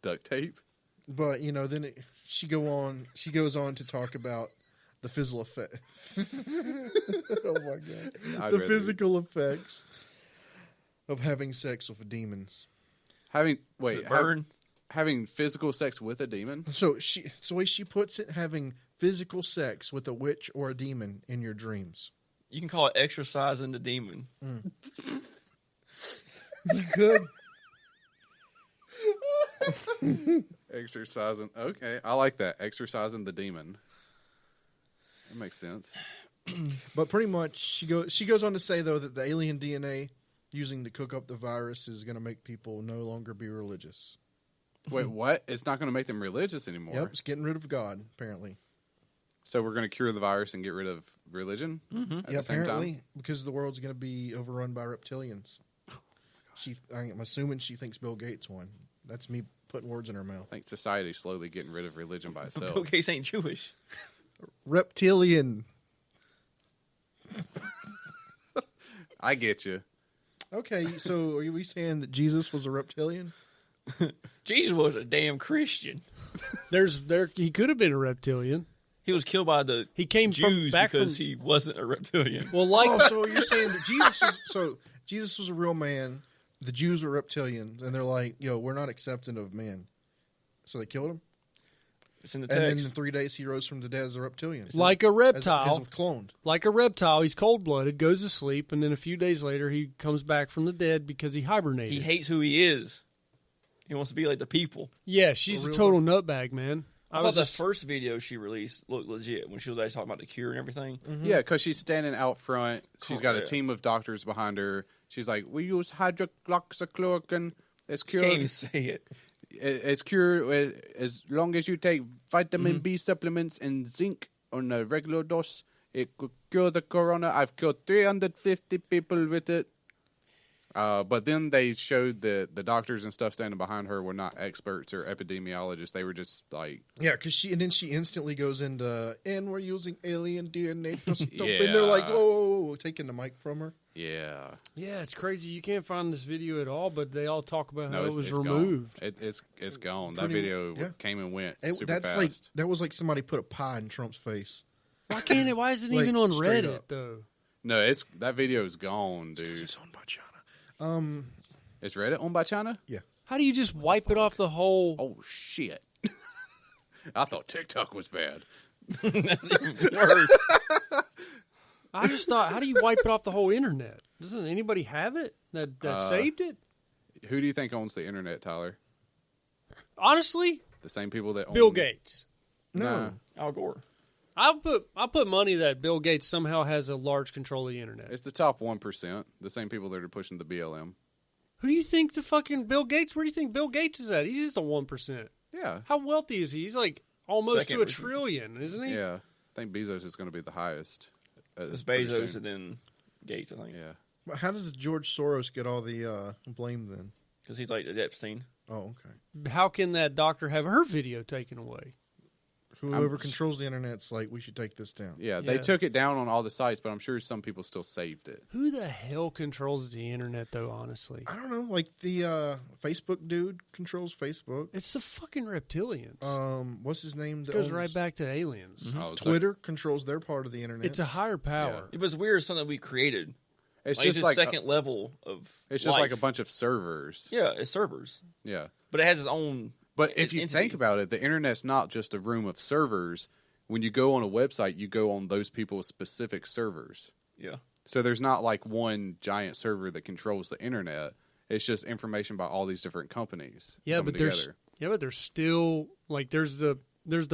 duct tape. But then she goes on to talk about the physical effect. Oh my god! I'd The rather- physical effects of having sex with demons. Having Does it burn? having physical sex with a demon. So the way she puts it, having physical sex with a witch or a demon in your dreams. You can call it exercising the demon. You could. Exercising. Okay, I like that. Exercising the demon. That makes sense. But pretty much, she goes on to say though that the alien DNA using to cook up the virus is going to make people no longer be religious. Wait, what? It's not going to make them religious anymore. Yep, it's getting rid of God apparently. So we're going to cure the virus and get rid of religion at the same apparently time? because the world's going to be overrun by reptilians. I'm assuming she thinks Bill Gates won. That's me putting words in her mouth. I think society's slowly getting rid of religion by itself. Bill Gates ain't Jewish. Reptilian. I get you. Okay, so are we saying that Jesus was a reptilian? Jesus was a damn Christian. He could have been a reptilian. He was killed by the He came Jews back because from he wasn't a reptilian. well, like Oh, so you're saying that Jesus was a real man. The Jews were reptilians, and they're like, "Yo, we're not accepting of man," so they killed him. It's in the And then text. in 3 days, he rose from the dead as a reptilian, like a as reptile. cloned. Like a reptile, he's cold-blooded, goes to sleep, and then a few days later he comes back from the dead because he hibernated. He hates who he is. He wants to be like the people. Yeah, she's a total nutbag, man. I thought the first video she released looked legit when she was actually talking about the cure and everything. Mm-hmm. Yeah, because she's standing out front. She's got a Yeah. team of doctors behind her. She's like, we use hydroxychloroquine. It's She can't even cured. say it. It's cured as long as you take vitamin B supplements and zinc on a regular dose. It could cure the corona. I've cured 350 people with it. But then they showed that the doctors and stuff standing behind her were not experts or epidemiologists. They were just like, Yeah, because she instantly goes into, and we're using alien DNA to stop. Yeah. And they're like, whoa, taking the mic from her. yeah. Yeah, it's crazy. You can't find this video at all, but they all talk about how No, it was removed. Gone. It's gone. That Pretty- video yeah. came and went super That's fast. that was like somebody put a pie in Trump's face. Why can't it? Why isn't it Like, even on straight Reddit up. though? No, that video is gone, dude. It's owned by China. Is Reddit owned by China? Yeah. How do you just wipe it off the whole? Oh shit! I thought TikTok was bad. That's even worse. I just thought, how do you wipe it off the whole internet? Doesn't anybody have it that saved it? Who do you think owns the internet, Tyler? Honestly, The same people that own Bill Gates. Nah. Al Gore. I'll put money that Bill Gates somehow has a large control of the internet. It's the top 1%. The same people that are pushing the BLM. Who do you think the fucking Bill Gates? Where do you think Bill Gates is at? He's just a 1%. Yeah, How wealthy is he? He's like almost Second to a richest. trillion, isn't he? yeah. I think Bezos is going to be the highest. It's pretty Bezos soon. and then Gates, I think. Yeah. But how does George Soros get all the blame then? Because he's like Epstein. Oh, okay. How can that doctor have her video taken away? Whoever controls the internet's like, we should take this down. Yeah, they Yeah. took it down on all the sites, but I'm sure some people still saved it. Who the hell controls the internet, though, honestly? I don't know. Like the Facebook dude controls Facebook. It's the fucking reptilians. What's his name? It goes right back to aliens. Oh, so Twitter controls their part of the internet. It's a higher power. It was weird, something we created. it's Like, just it's like second level of it's just like a life. bunch of servers. Yeah, it's servers. Yeah. But it has its own... But if its you entity. think about it, the internet's not just a room of servers. When you go on a website, you go on those people's specific servers. Yeah. So there's not like one giant server that controls the internet. It's just information about all these different companies. Yeah, coming but there's together. there's still like there's the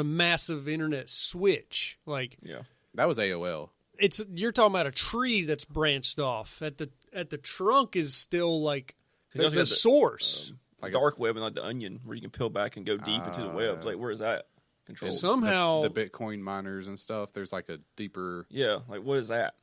massive internet switch. Like Yeah. That was AOL. you're talking about a tree that's branched off. At the trunk is still like you also the got the, source. Like dark web and like the onion where you can peel back and go deep into the web. Like, where is that controlled? Somehow the Bitcoin miners and stuff. There's like a deeper. Yeah, like what is that?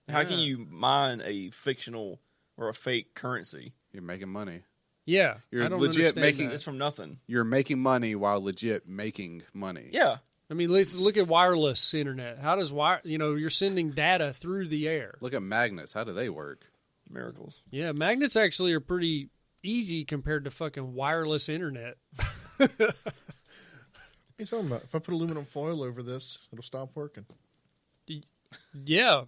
How can you mine a fictional or a fake currency? You're making money. yeah, You're I don't legit understand making- that. It's from nothing. You're making money while legit making money. Yeah. I mean, let's look at wireless internet. How does you're sending data through the air. Look at magnets. How do they work? Miracles. Yeah, magnets actually are pretty easy compared to fucking wireless internet. What are you talking about? If I put aluminum foil over this, it'll stop working. Yeah.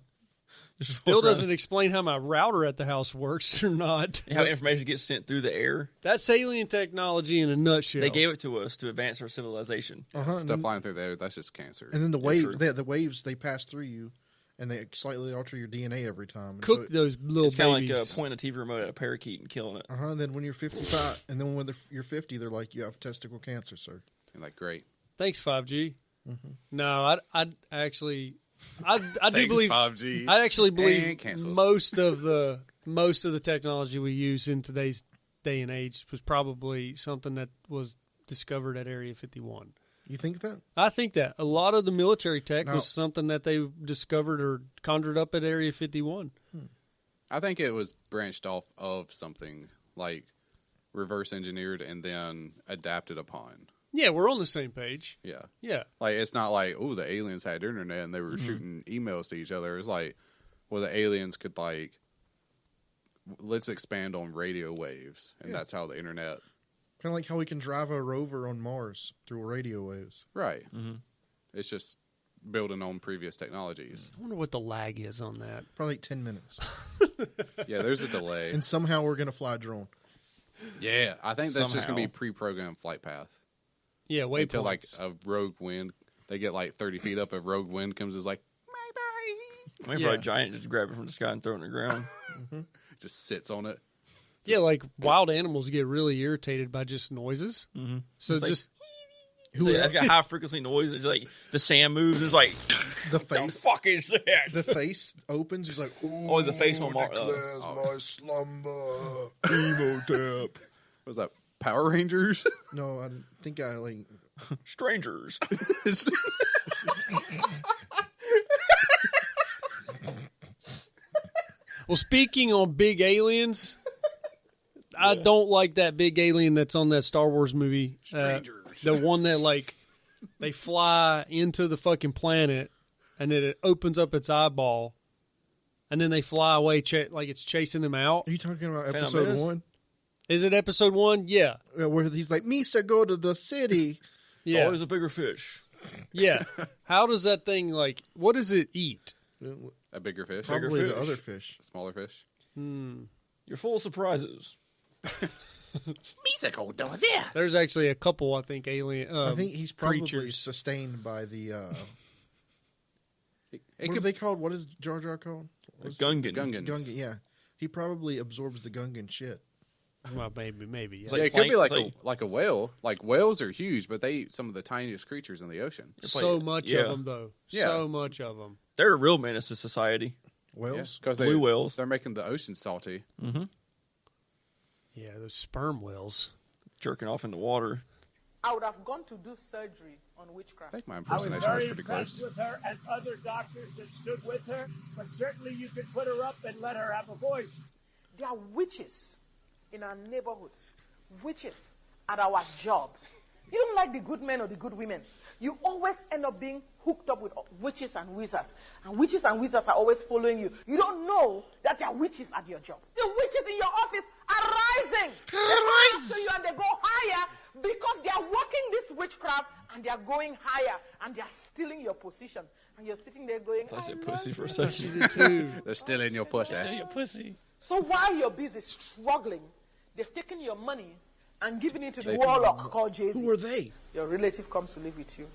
Still doesn't explain how my router at the house works or not. How information gets sent through the air. That's alien technology in a nutshell. They gave it to us to advance our civilization. Uh-huh. Stuff flying through there. That's just cancer. And then the true. waves they pass through you, and they slightly alter your DNA every time. And Cook those little It's kind of babies. like pointing a TV remote at a parakeet and killing it. And then when you're 55, and then when you're 50, they're like, you have testicle cancer, sir. And like, great. Thanks, 5G. Mm-hmm. No, I actually, I do Thanks, believe 5G. I actually And believe cancel. most of the technology we use in today's day and age was probably something that was discovered at Area 51. You think that? I think that a lot of the military tech No. was something that they discovered or conjured up at Area 51. I think it was branched off of something like reverse engineered and then adapted upon. Yeah, we're on the same page. Yeah. Yeah. Like, it's not like, oh, the aliens had internet and they were shooting emails to each other. It's like, well, the aliens could, like, let's expand on radio waves. And that's how the internet. Kind of like how we can drive a rover on Mars through radio waves. Right. Mm-hmm. It's just building on previous technologies. I wonder what the lag is on that. Probably like 10 minutes. Yeah, there's a delay. And somehow we're going to fly a drone. Yeah, I think that's just going to be Somehow. pre-programmed flight path. Yeah, waypoints. Until, like, a rogue wind. They get, like, 30 feet up. A rogue wind comes, is like, bye-bye. Maybe Yeah. a giant just grab it from the sky and throw it on the ground. Just sits on it. Yeah, like wild animals get really irritated by just noises. Mm-hmm. So It's like- just It's got high frequency noise. It's like the sand moves. It's like The the face, fuck is that? the face opens. He's like, Oh, the face on Mar- declares my slumber. Emo tap. What was that? Power Rangers? No, I think I like. Strangers. well, speaking on big aliens, I don't like that big alien that's on that Star Wars movie. Strangers. The one that like they fly into the fucking planet and then it opens up its eyeball and then they fly away like it's chasing them out. Are you talking about Phantom episode Menace? 1? Is it episode 1? Yeah. Where he's like, Misa, go to the city. It's Yeah. always a bigger fish. Yeah. How does that thing like what does it eat? A bigger fish? Bigger Probably the fish. other fish. A smaller fish? You're full of surprises. Musical door there. There's actually a couple, I think, alien. I think he's probably creatures. sustained by the. It What are could they called? What is Jar Jar called? What's Gungan. Gungans. Gungan, yeah. He probably absorbs the Gungan shit. Well, maybe. Yeah. It's Yeah, like it could be plank- like it's like a whale. Like, whales are huge, but they eat some of the tiniest creatures in the ocean. so much yeah. of them, though. Yeah. So much of them. They're a real menace to society. Whales? Because Blue whales. They're making the ocean salty. Yeah, those sperm whales. Jerking off in the water. I would have gone to do surgery on I witchcraft. think my I was impersonation very was pretty impressed close. with her and other doctors that stood with her, but certainly you could put her up and let her have a voice. There are witches in our neighborhoods, witches at our jobs. You don't like the good men or the good women. You always end up being hooked up with witches and wizards. And witches and wizards are always following you. You don't know that there are witches at your job. The witches in your office are rising. They come after you and they go higher because they are working this witchcraft and they are going higher and they are stealing your position. And you're sitting there going, I said love pussy for a you." second. They're still in your pussy. pussy. So while you're busy struggling, they've taken your money and given it to the warlock called Jay-Z. Who are they? Your relative comes to live with you.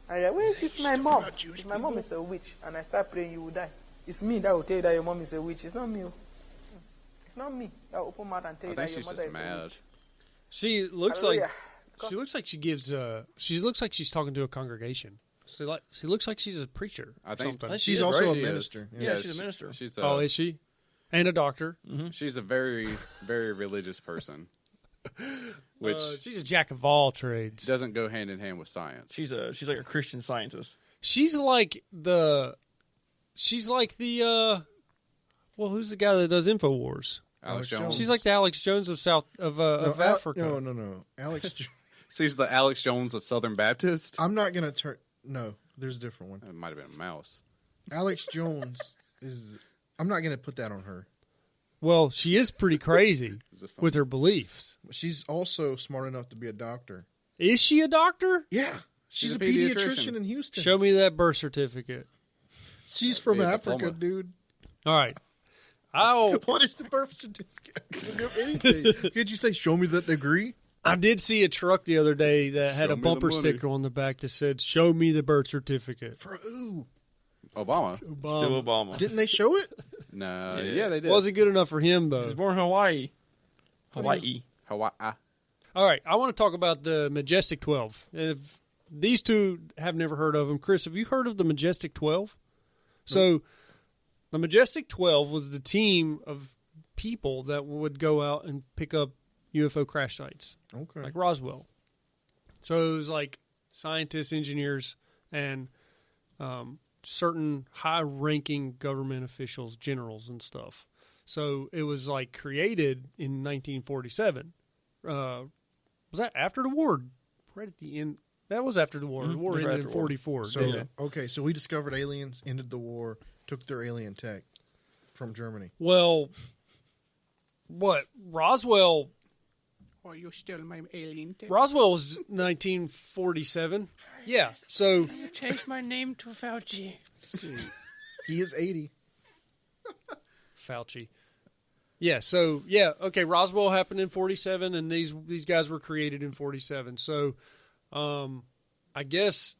And you're like, where is my mom? about Jewish If my mom people. is a witch, and I start praying, you will die. It's me that will tell you that your mom is a witch. It's not me. It's not me that will open mouth and tell I you that think your she's mother just is a mad. witch. She looks Hallelujah. like she looks like she gives. She looks like she's talking to a congregation. She looks like she's a preacher. I think something. She's is, also right? a She is. minister. Yeah, she's a minister. She's Oh, is she? And a doctor. she's a very, very religious person, which She's a jack of all trades. doesn't go hand in hand with science. She's like a Christian scientist. She's like the. Well, who's the guy that does Infowars? Alex Alex Jones. Jones. She's like the Alex Jones of Africa. No. Alex. She's the Alex Jones of Southern Baptist. I'm not gonna turn. No, there's a different one. It might have been a mouse. Alex Jones is. I'm not gonna put that on her. Well, she is pretty crazy Is this with her beliefs. She's also smart enough to be a doctor. Is she a doctor? Yeah, she's a a pediatrician. pediatrician in Houston. Show me that birth certificate. She's from Be a Africa, diploma. dude. All right. I'll. What is the birth certificate? Doesn't have anything. Could you say, "Show me that degree"? I did see a truck the other day that had Show a me the bumper money. sticker on the back that said, "Show me the birth certificate." For who? Obama. Still Obama. Didn't they show it? No, yeah, they did. Wasn't good enough for him, He though. was born in Hawaii. Hawaii. Hawaii. All right, I want to talk about the Majestic 12. If these two have never heard of them, Chris, have you heard of the Majestic 12? So, the Majestic 12 was the team of people that would go out and pick up UFO crash sites, Okay. like Roswell. So it was like scientists, engineers, and certain high-ranking government officials, generals, and stuff. So it was like created in 1947. Was that after the war? Right at the end. That was after the war. The war It was ended after in the war. 44. So didn't it? okay, so we discovered aliens, ended the war, took their alien tech from Germany. Well, what Roswell? Well, you still my alien. Roswell was 1947. Yeah. So You changed my name to Fauci. He is 80. Fauci. Yeah. So yeah. Okay. Roswell happened in 47, and these guys were created in 47. So, I guess,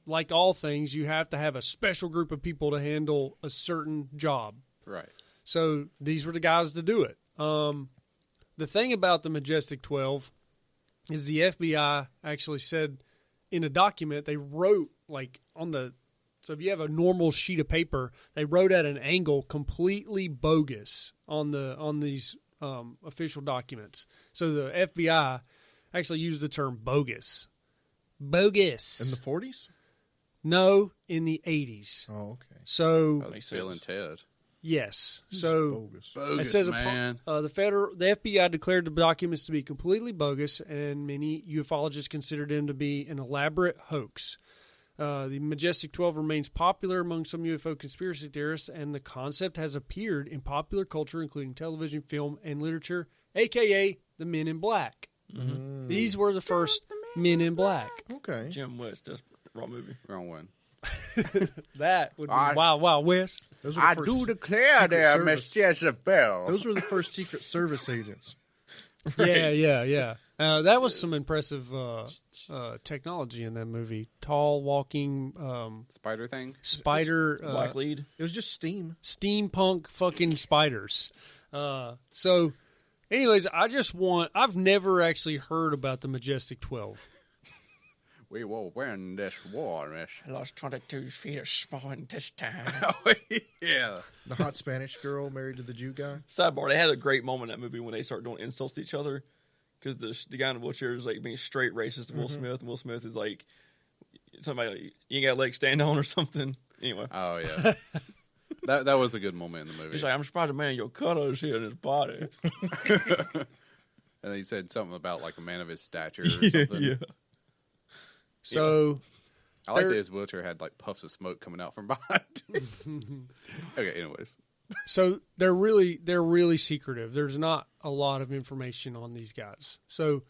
like all things, you have to have a special group of people to handle a certain job. Right. So these were the guys to do it. The thing about the Majestic 12 is the FBI actually said in a document, they wrote like on the, so if you have a normal sheet of paper, they wrote at an angle completely bogus on these official documents. So the FBI actually used the term bogus. Bogus. In the 40s? No, in the 80s. Oh, okay. So That was Bill and Ted. yes. This is So bogus. Bogus, it says man. the FBI declared the documents to be completely bogus, and many ufologists considered them to be an elaborate hoax. The Majestic 12 remains popular among some UFO conspiracy theorists, and the concept has appeared in popular culture, including television, film, and literature, a.k.a. the Men in Black. Mm. These were the first Men in Black. Okay. Jim West. That's a wrong movie. Wrong one. That would be Wild Wild West. Those were the first declare Secret there, Service. Miss Jezebel. Those were the first Secret Service agents. Yeah. That was some impressive technology in that movie. Tall, walking Spider thing. spider, Black lead. It was just steam. steampunk fucking spiders. So, anyways, I've never actually heard about the Majestic 12. We will win this war, miss. I lost 22 feet of small intestine. Oh, yeah. The hot Spanish girl married to the Jew guy. Sidebar: they had a great moment in that movie when they start doing insults to each other, because the guy in the wheelchair is like being straight racist to Will Smith, and Will Smith is like somebody like, you ain't got legs to stand on or something. Anyway, Oh, yeah. that was a good moment in the movie. he's like, I'm surprised a man your cutters here in his body. And then he said something about like a man of his stature or something. So, I like There- that his wheelchair had like puffs of smoke coming out from behind it. Okay, anyways. so they're really secretive. There's not a lot of information on these guys. So,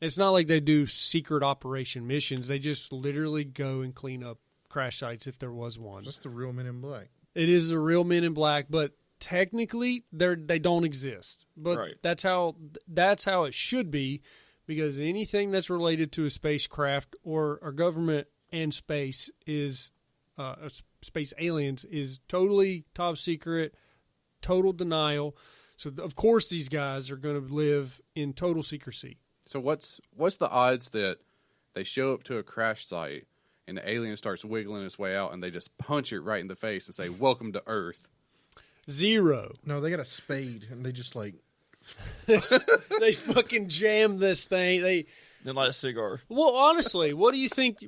it's not like they do secret operation missions. They just literally go and clean up crash sites if there was one. That's the real Men in Black. It is the real Men in Black, but technically they don't exist. But Right. that's how it should be, because anything that's related to a spacecraft or a government and space is space aliens is totally top secret, total denial. So of course these guys are going to live in total secrecy. So what's the odds that they show up to a crash site and the alien starts wiggling its way out and they just punch it right in the face and say, "Welcome to Earth"? 0. No, they got a spade and they just like They fucking jam this thing. Then light a cigar. Well, honestly, what do you think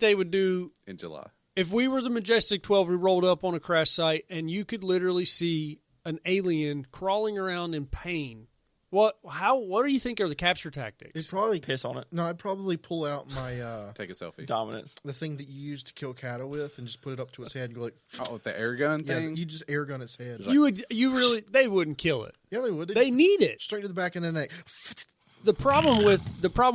they would do In July. if we were the Majestic 12? We rolled up on a crash site and you could literally see an alien crawling around in pain. What do you think are the capture tactics? It'd probably Piss on it. No, I'd probably pull out my Take a selfie. Dominance. the thing that you use to kill cattle with and just put it up to its head and go like, Oh, the air gun yeah, thing? you just air gun its head. They wouldn't kill it. Yeah, they would. They need it. straight to the back of the neck. The problem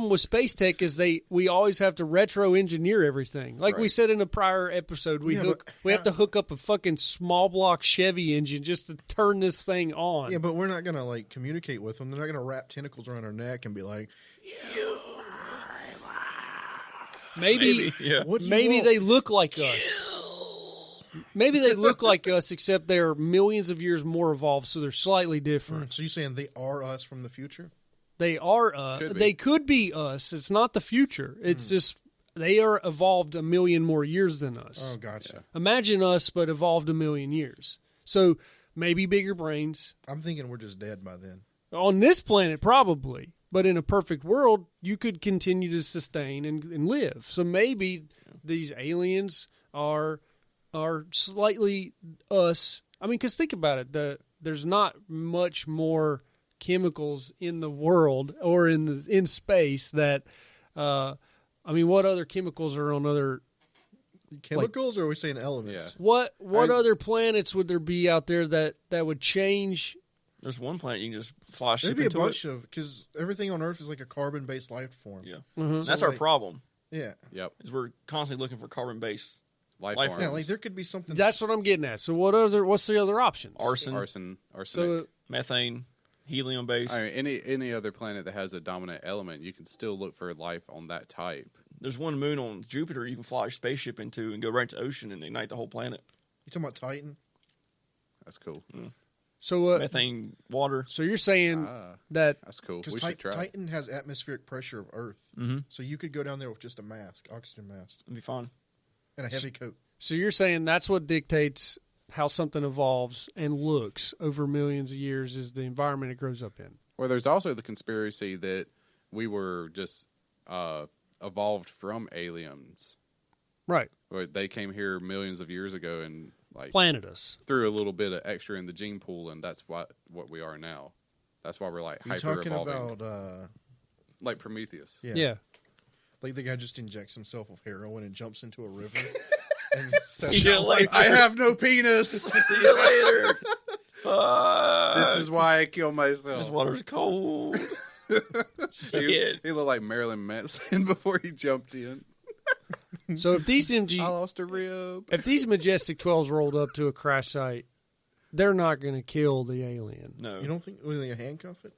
with space tech is we always have to retro engineer everything. Like we Right. said in a prior episode, we Yeah, but have to hook up a fucking small block Chevy engine just to turn this thing on. Yeah, but we're not gonna like communicate with them. They're not gonna wrap tentacles around our neck and be like, maybe Yeah. "What? do you maybe want?" they look like us. maybe they look like us, except they're millions of years more evolved, so they're slightly different. So you're saying they are us from the future? They are they could be us. It's not the future. It's just they are evolved a million more years than us. Oh, gotcha. Imagine us, but evolved a million years. So maybe bigger brains. I'm thinking we're just dead by then. On this planet, probably. But in a perfect world, you could continue to sustain and live. So maybe these aliens are slightly us. I mean, because think about it. There's not much more chemicals in the world or in space that I mean, what other chemicals are on other Chemicals, or are we saying elements? Yeah. What other planets would there be out there that would change? There's one planet you can just fly ship There'd be a into bunch it. of, because everything on Earth is like a carbon-based life form. Yeah, Mhm. And that's So, our like- problem. Yeah. Yep. Is we're constantly looking for carbon-based Life Life forms. Yeah, like there could be something. That's what I'm getting at. So what's the other options? arsenic, So methane, helium-based. I mean, any other planet that has a dominant element, you can still look for life on that type. There's one moon on Jupiter you can fly a spaceship into and go right to the ocean and ignite the whole planet. You talking about Titan? That's cool. so Methane, water. so you're saying that That's cool. Because We should try. Titan has atmospheric pressure of Earth, so you could go down there with just a mask, oxygen mask, It'd be fun. and a heavy coat. so you're saying that's what dictates how something evolves and looks over millions of years is the environment it grows up in. Well, there's also the conspiracy that we were just evolved from aliens. Right. Or they came here millions of years ago and like Planted us. threw a little bit of extra in the gene pool, and that's what we are now. That's why we're like You're hyper talking evolving, about, like Prometheus. Yeah. like the guy just injects himself with heroin and jumps into a river. and See you later. I have no penis. See you later. This is why I kill myself. This water's cold. Shit. He looked like Marilyn Manson before he jumped in. So if these I lost a rib. if these Majestic 12s rolled up to a crash site, they're not going to kill the alien. No. You don't think they handcuff it?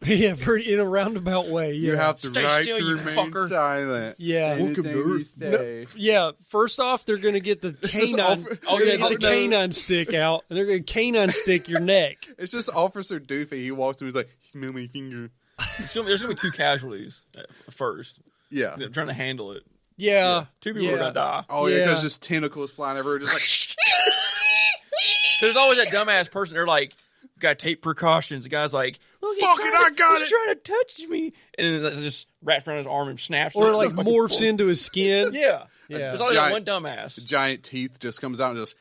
Yeah, pretty in a roundabout way. Yeah. You have to Stay right still, to you remain fucker. silent. Yeah. Welcome to Anything you Earth. say. Yeah, first off, they're going to get the just canine. offer- Oh, yeah, Oh, get the no. canine stick out, and they're going to canine stick your neck. It's just Officer Doofy. He walks through. He's like, "Smell my finger." There's gonna be 2 casualties at first. Yeah. They're trying to handle it. Yeah, 2 people are gonna die. Oh yeah, Yeah. because just tentacles flying everywhere. Just like There's always that dumbass person. They're like, "Got to take precautions." The guy's like, "Look, he's Fuck trying it, I to- got he's it." trying to touch me," and then it just wraps around his arm and snaps. Or it. like morphs into his skin. Yeah, Yeah. There's always that one Giant- dumbass. giant teeth just comes out and just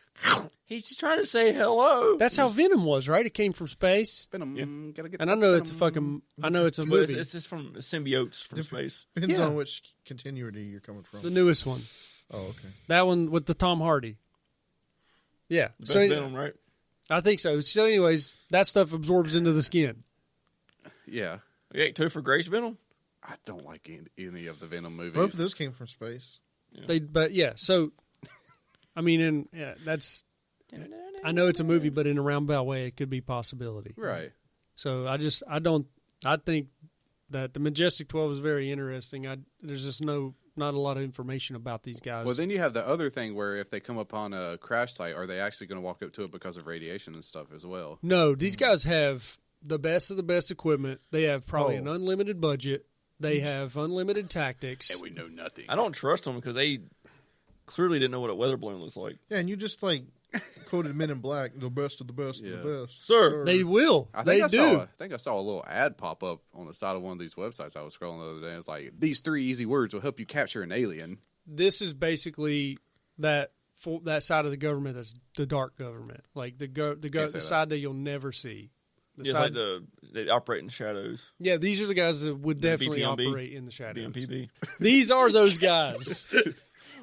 He's just trying to say hello. That's how Venom was, right? It came from space. Venom. Gotta get And I that know it's a venom. fucking. I know it's a But movie. it's just from symbiotes from space. Depends Yeah. on which continuity you're coming from. The newest one. Oh, okay. That one with the Tom Hardy. Yeah. Best So Venom, right? I think so. So, anyways, that stuff absorbs into the skin. Yeah, You ate two for Grace Venom. I don't like any of the Venom movies. Both of those came from space. But yeah. So, I mean, and yeah, that's. I know it's a movie, but in a roundabout way, it could be a possibility. Right. So I think that the Majestic 12 is very interesting. There's just not a lot of information about these guys. Well, then you have the other thing where if they come upon a crash site, are they actually going to walk up to it because of radiation and stuff as well? No, these guys have the best of the best equipment. They have probably an unlimited budget. They have unlimited tactics. And we know nothing. I don't trust them because they clearly didn't know what a weather balloon looks like. Yeah, and you just like quoted Men in Black, the best of the best of the best. Sir. They will. I They think do. I think I saw a little ad pop up on the side of one of these websites I was scrolling the other day. It's like, these 3 easy words will help you capture an alien. This is basically that side of the government that's the dark government, like the side that you'll never see. It's like they operate in the shadows. Yeah, these are the guys that would definitely BPMB. operate in the shadows. BMPB. These are those guys.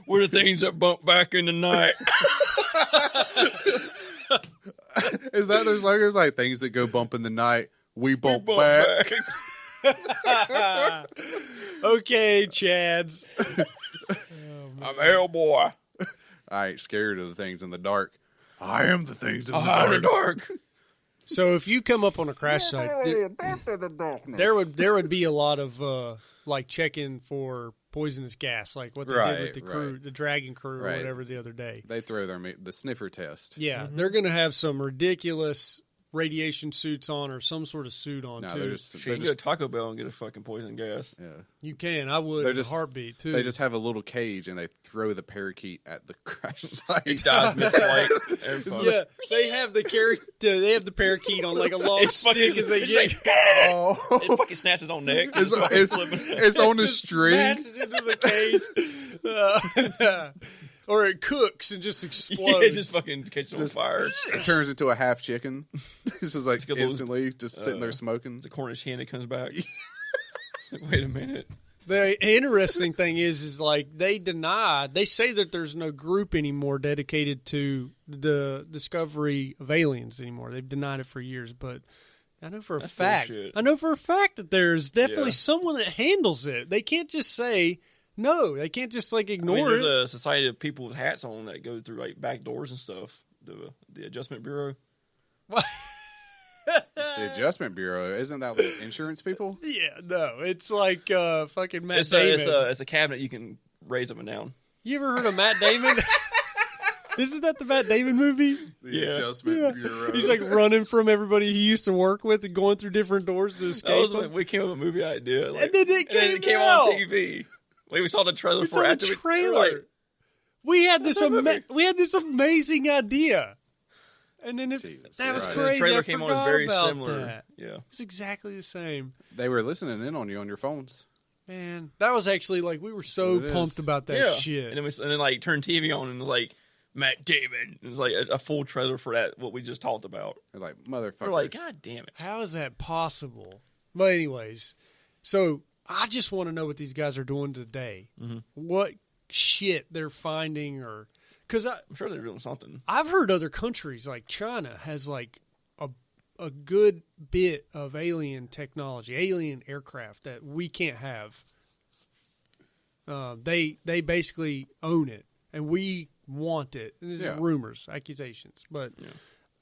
We're the things that bump back in the night. Is that their slogan? It's like, things that go bump in the night, we bump, back. Okay, Chads. I'm Hellboy. I ain't scared of the things in the dark. I am the things in the I'm in the dark. dark. So if you come up on a crash site, there would be a lot of like checking for poisonous gas, like what they Right, did with the crew, right. the Dragon crew, or Right. whatever the other day. They throw the sniffer test. Yeah, they're going to have some ridiculous radiation suits on or some sort of suit on No, too. they're just, Shit, they're you can go to just Taco Bell and get a fucking poison gas. yeah. You can. I would. They're in a just- heartbeat too. They just have a little cage and they throw the parakeet at the crash site. It dies mid-flight. Every fuck. yeah, they have they have the parakeet on like a long stick as they it's get. like, it fucking snaps his own neck. It's, fucking it's, flipping. it's on the just string. smashes into the cage. Or it cooks and just explodes. Yeah, it just fucking catches on fire. It turns into a half chicken. This is like It's got those- instantly just sitting there smoking. It's a Cornish hen that comes back. It's like, wait a minute. The interesting thing is like they say that there's no group anymore dedicated to the discovery of aliens anymore. They've denied it for years, but I know for a That's fact, bullshit. that there's definitely Yeah. someone that handles it. They can't just say no. They can't just like I mean, ignore there's it. a society of people with hats on that go through like back doors and stuff. The Adjustment Bureau. The Adjustment Bureau, isn't that like insurance people? Yeah, no, it's like fucking Matt It's Damon. it's a cabinet you can raise up and down. You ever heard of Matt Damon? Isn't that the Matt Damon movie? The Yeah. Adjustment Bureau. He's like running from everybody he used to work with and going through different doors to That escape. was them. when we came up with a movie idea. Like, And then it came out. on TV. Like we saw the trailer It's for on it. the after trailer. We were like, We had this that movie? we had this amazing idea, and then Jesus that was Christ. crazy. the trailer I came on forgot was very about similar. that. Yeah. It's exactly the same. They were listening in on you on your phones. Man, that was actually like we were so What it pumped is. about that yeah. shit. And then like turn TV on and it was like Matt Damon. It was like a full trailer for that what we just talked about. They're like, motherfuckers. We're like, God damn it. How is that possible? But anyways, so I just want to know what these guys are doing today. Mm-hmm. What shit they're finding, or because I'm sure they're doing something. I've heard other countries like China has like a good bit of alien technology, alien aircraft that we can't have. They basically own it, and we want it. And this Yeah. is rumors, accusations, but Yeah.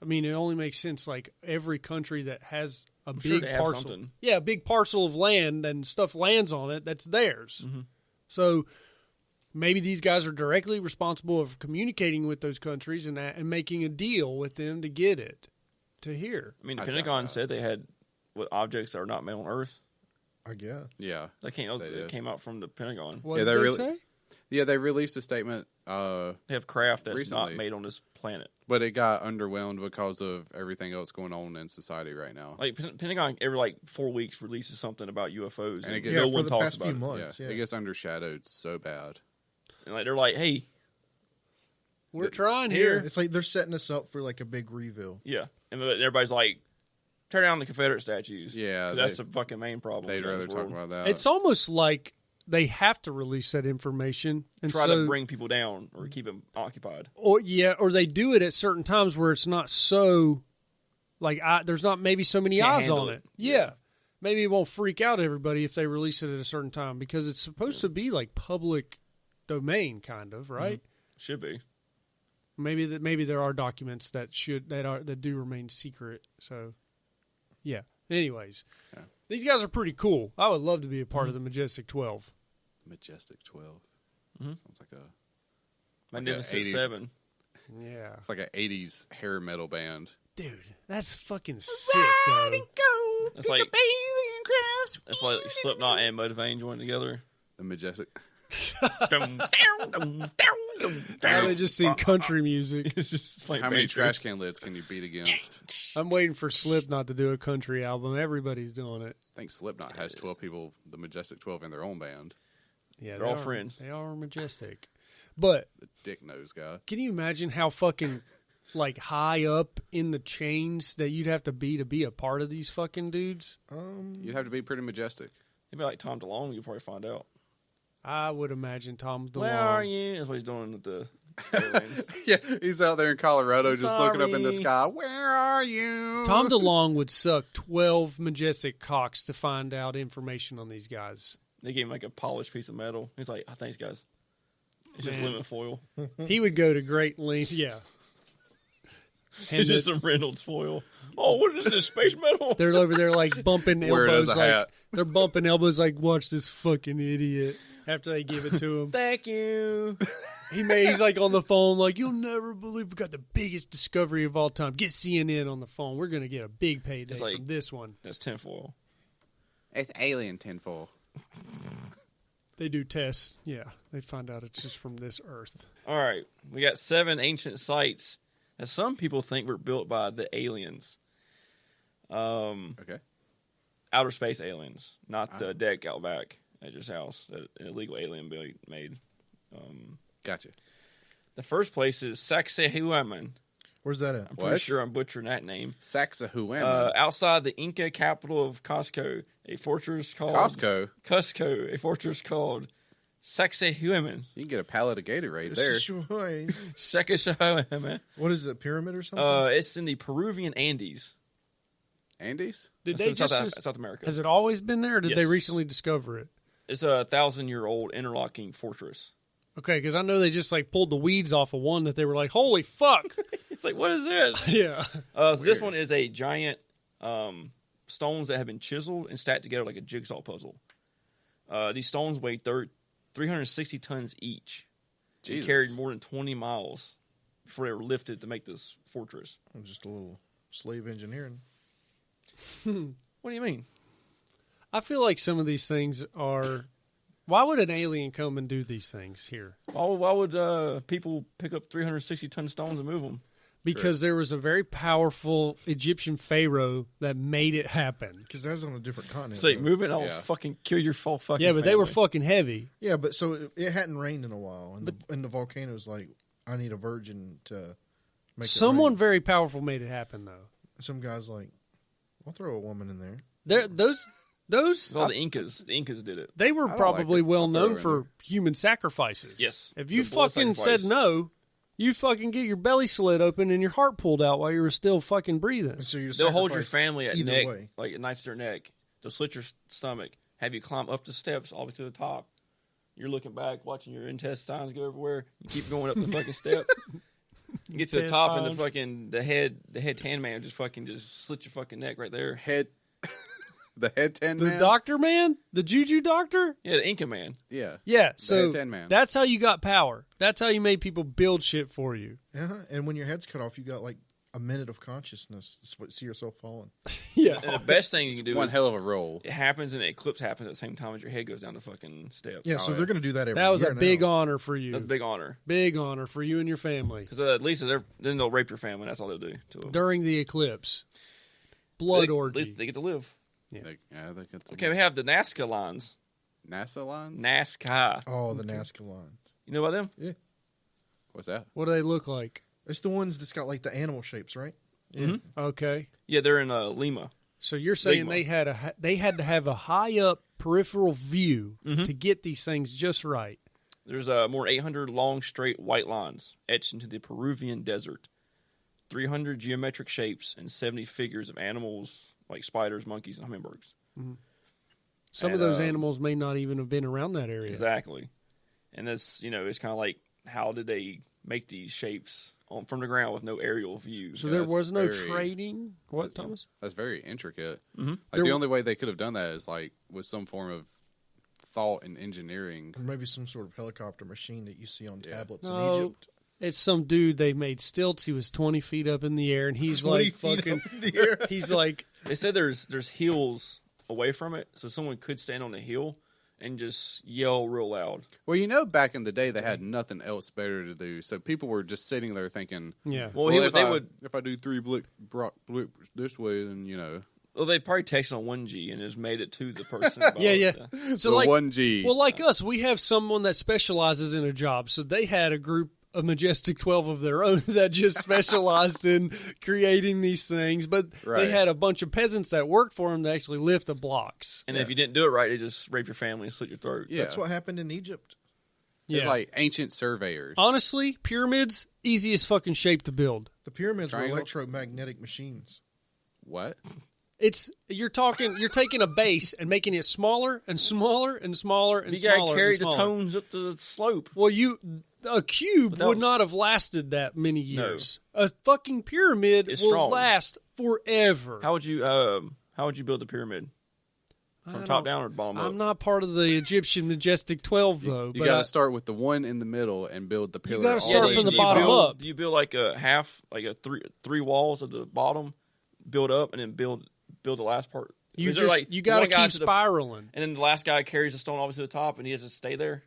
I mean, it only makes sense. Like every country that has a sure big they have parcel, something. yeah, a big parcel of land and stuff lands on it, that's theirs. Mm-hmm. So maybe these guys are directly responsible of communicating with those countries and making a deal with them to get it to here. I mean, the I doubt Pentagon that. said they had objects that are not made on Earth. I guess. yeah. That came, They did. came out from the Pentagon. What Yeah, did they they really- say? Yeah, they released a statement, They have craft that's Recently. not made on this planet. but it got underwhelmed because of everything else going on in society right now. Like Pentagon every like 4 weeks releases something about UFOs, And and it gets- no Yeah, one for the talks past about few it. months. Yeah, Yeah. it gets undershadowed so bad. And like they're like, hey, We're trying here. here. It's like they're setting us up for like a big reveal. yeah, and everybody's like, tear down the Confederate statues. Yeah, 'Cause that's the fucking main problem. They'd in rather this talk world. about that. It's almost like they have to release that information and Try so, to bring people down or keep them occupied. or they do it at certain times where it's not so like there's not maybe so many Can't eyes handle on it. it. Yeah. Maybe it won't freak out everybody if they release it at a certain time because it's supposed to be like public domain kind of, right? Should be. Maybe there are documents that do remain secret. So, yeah. Anyways, Yeah. these guys are pretty cool. I would love to be a part of the Majestic 12. Majestic 12. Mhm. Sounds like a Magnificent 80s. Seven. Yeah, it's like an 80s hair metal band. dude, that's fucking sick. Though. That's like Slipknot and Mudvayne joined together. The Majestic. Now they just sing country music. It's just like How many band trash trips. can lids can you beat against? I'm waiting for Slipknot to do a country album. Everybody's doing it. I think Slipknot has 12 people, the Majestic 12, in their own band. Yeah, They're all friends. They are majestic. But The dick nose guy. can you imagine how fucking like high up in the chains that you'd have to be a part of these fucking dudes? You'd have to be pretty majestic. Maybe like Tom DeLonge, you'll probably find out. I would imagine Tom DeLonge. Where are you? That's what he's doing with the aliens. Yeah, he's out there in Colorado just looking up in the Sorry. sky. Where are you? Tom DeLonge would suck 12 majestic cocks to find out information on these guys. They gave him like a polished piece of metal. He's like, oh, thanks, guys. It's just Man. aluminum foil. He would go to great lengths. Yeah. It's just some Reynolds foil. Oh, what is this, space metal? They're over there like bumping Wear it as elbows. a Like hat. they're bumping elbows like, watch this fucking idiot. after they give it to him. Thank you. He's like on the phone, like, you'll never believe we got the biggest discovery of all time. Get CNN on the phone. We're going to get a big payday from this one. That's tinfoil. It's alien tinfoil. They do tests. Yeah, they find out it's just from this Earth. All right. We got 7 ancient sites that some people think were built by the aliens. Okay. Outer space aliens, not the deck out back at your house that an illegal alien made. Gotcha. The first place is Sacsayhuaman. Where's that at? I'm pretty sure I'm butchering that name. Sacsayhuaman. Outside the Inca capital of Cusco, a fortress called... Cusco, a fortress called Sacsayhuaman. You can get a pallet of Gatorade there. Sacsayhuaman. What is it, pyramid or something? It's in the Peruvian Andes. Andes? Did It's they in just South America. Has it always been there, or did they Yes. recently discover it? It's a 1,000-year-old interlocking fortress. Okay, because I know they just like pulled the weeds off of one that they were like, holy fuck. It's like, what is this? Yeah. So this one is a giant stones that have been chiseled and stacked together like a jigsaw puzzle. These stones weigh 360 tons each. They Jesus. carried more than 20 miles before they were lifted to make this fortress. Just a little slave engineering. What do you mean? I feel like some of these things are... Why would an alien come and do these things here? Why would people pick up 360-ton stones and move them? Because there was a very powerful Egyptian pharaoh that made it happen. Because that's on a different continent. It's like, though. move it, I'll Yeah. fucking kill your full fucking Yeah, but they were family. fucking heavy. Yeah, but so it hadn't rained in a while, and the volcano's like, I need a virgin to make Someone it rain. very powerful made it happen, though. Some guy's like, I'll throw a woman in there. Those It's all the Incas. The Incas did it. they were I don't probably like it. well I'll throw known her in for there. human sacrifices. Yes. If you The blood fucking sacrifice. said no, you fucking get your belly slit open and your heart pulled out while you were still fucking breathing. And so They'll hold your sacrifice family at either neck, way. like at night to their neck. They'll slit your stomach, have you climb up the steps all the way to the top. You're looking back, watching your intestines go everywhere. You keep going up the fucking step. You get to the top, and the head tan man just slit your fucking neck right there. The head 10 The man? doctor man? The juju doctor? Yeah, the Inca man. Yeah. Yeah, The so head 10 man. that's how you got power. That's how you made people build shit for you. Uh-huh. And when your head's cut off, you got like a minute of consciousness. See yourself falling. Yeah. And the best thing you can do One is hell of a roll. it happens and the eclipse happens at the same time as your head goes down the fucking steps. Yeah, so they're going to do that every That was year a big now. honor for you. That's a big honor. Big honor for you and your family. Because at least then they'll rape your family. That's all they'll do to them. During the eclipse. Blood At orgy. least they get to live. They get the Okay, we have the Nazca lines. NASA lines? Nazca. Oh, the Nazca lines. You know about them? What's that? What do they look like? It's the ones that's got like the animal shapes, right? Okay. Yeah, they're in Lima. So you're saying Ligma. they had to have a high up peripheral view Mm-hmm. to get these things just right. There's more than 800 long, straight white lines etched into the Peruvian desert. 300 geometric shapes and 70 figures of animals like spiders, monkeys, and hummingbirds. Some of And, those animals may not even have been around that area. Exactly. And that's, it's kind of like, how did they make these shapes from the ground with no aerial view? So Yeah, there that's was no very- trading. What, Thomas? That's very intricate. Mm-hmm. Like There the w- only way they could have done that is like with some form of thought and engineering. Or maybe some sort of helicopter machine that you see on tablets in No. Egypt. It's some dude they made stilts. He was 20 feet up in the air, and he's 20 like feet fucking. up in the air. He's like, They said there's hills away from it, so someone could stand on the hill and just yell real loud. Well, back in the day they had nothing else better to do, so people were just sitting there thinking, yeah. Well, if I do 3 blips this way, then Well, they probably texted on 1G and just made it to the person. About Yeah. So the like, 1G. well, like us, we have someone that specializes in a job. So they had a group, a Majestic 12 of their own that just specialized in creating these things. But Right. they had a bunch of peasants that worked for them to actually lift the blocks. And if you didn't do it right, they just rape your family and slit your throat. Yeah. That's what happened in Egypt. It's like ancient surveyors. Honestly, pyramids, easiest fucking shape to build. The pyramids Triangle? were electromagnetic machines. What? You're taking a base and making it smaller and smaller and smaller and You smaller. gotta carry and the smaller. tones up the slope. Well, a cube But that would was- not have lasted that many No. years. A fucking pyramid It's will strong. last forever. How would you build a pyramid? From top down or bottom up? I'm not part of the Egyptian Majestic 12, though. You but got to start with the one in the middle and build the pillar. gotta all start way from to the bottom build, up. Do you build like a half, like a three walls of the bottom, build up, and then build the last part? You Is there, like, you got to one guy keep to the- spiraling. And then the last guy carries the stone all the way to the top, and he has to stay there.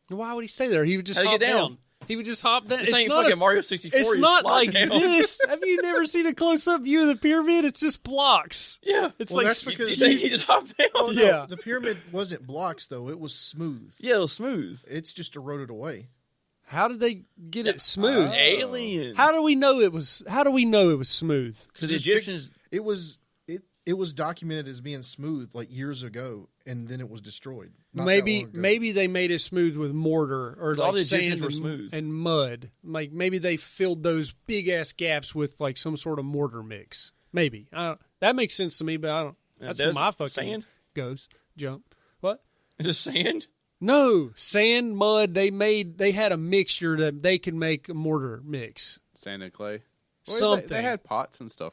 Why would he stay there? He would just How'd he hop get down? down. He would just hop down. This It's ain't not fucking a- Mario 64. It's you not slide like down. this. Have you never seen a close-up view of the pyramid? It's just blocks. Yeah, It's Well, like that's because- you think he just hopped down? Oh, no, Yeah. the pyramid wasn't blocks though; it was smooth. Yeah, it was smooth. It's just eroded away. How did they get it smooth? Aliens. How do we know it was? How do we know it was smooth? Because the Egyptians. It was documented as being smooth like years ago, and then it was destroyed. Not that long ago. Maybe they made it smooth with mortar or All like the sand Egyptians were and, smooth. and mud. Like maybe they filled those big ass gaps with like some sort of mortar mix. Maybe that makes sense to me, but I don't. That's where my fucking sand? goes. Jump. What? Is it sand? No, sand, mud. They had a mixture that they could make a mortar mix. Sand and clay. Something. They had pots and stuff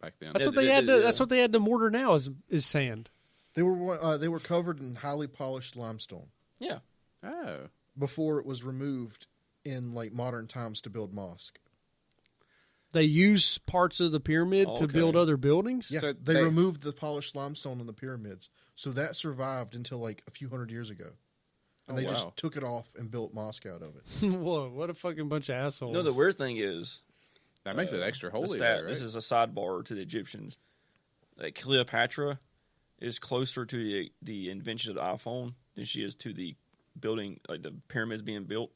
back then. That's Yeah, what they they had. did, yeah. That's what they had to mortar now is sand. They were covered in highly polished limestone Yeah. Oh. before it was removed in like modern times to build mosque. They use parts of the pyramid to Okay. build other buildings. Yeah, So they they- removed the polished limestone in the pyramids, so that survived until like a few hundred years ago, and Oh, they wow. just took it off and built mosque out of it. Whoa, what a fucking bunch of assholes. No, the weird thing is, That makes it extra holy. the stat, there, right? this is a sidebar to the Egyptians. Like Cleopatra is closer to the invention of the iPhone than she is to the building, like the pyramids being built.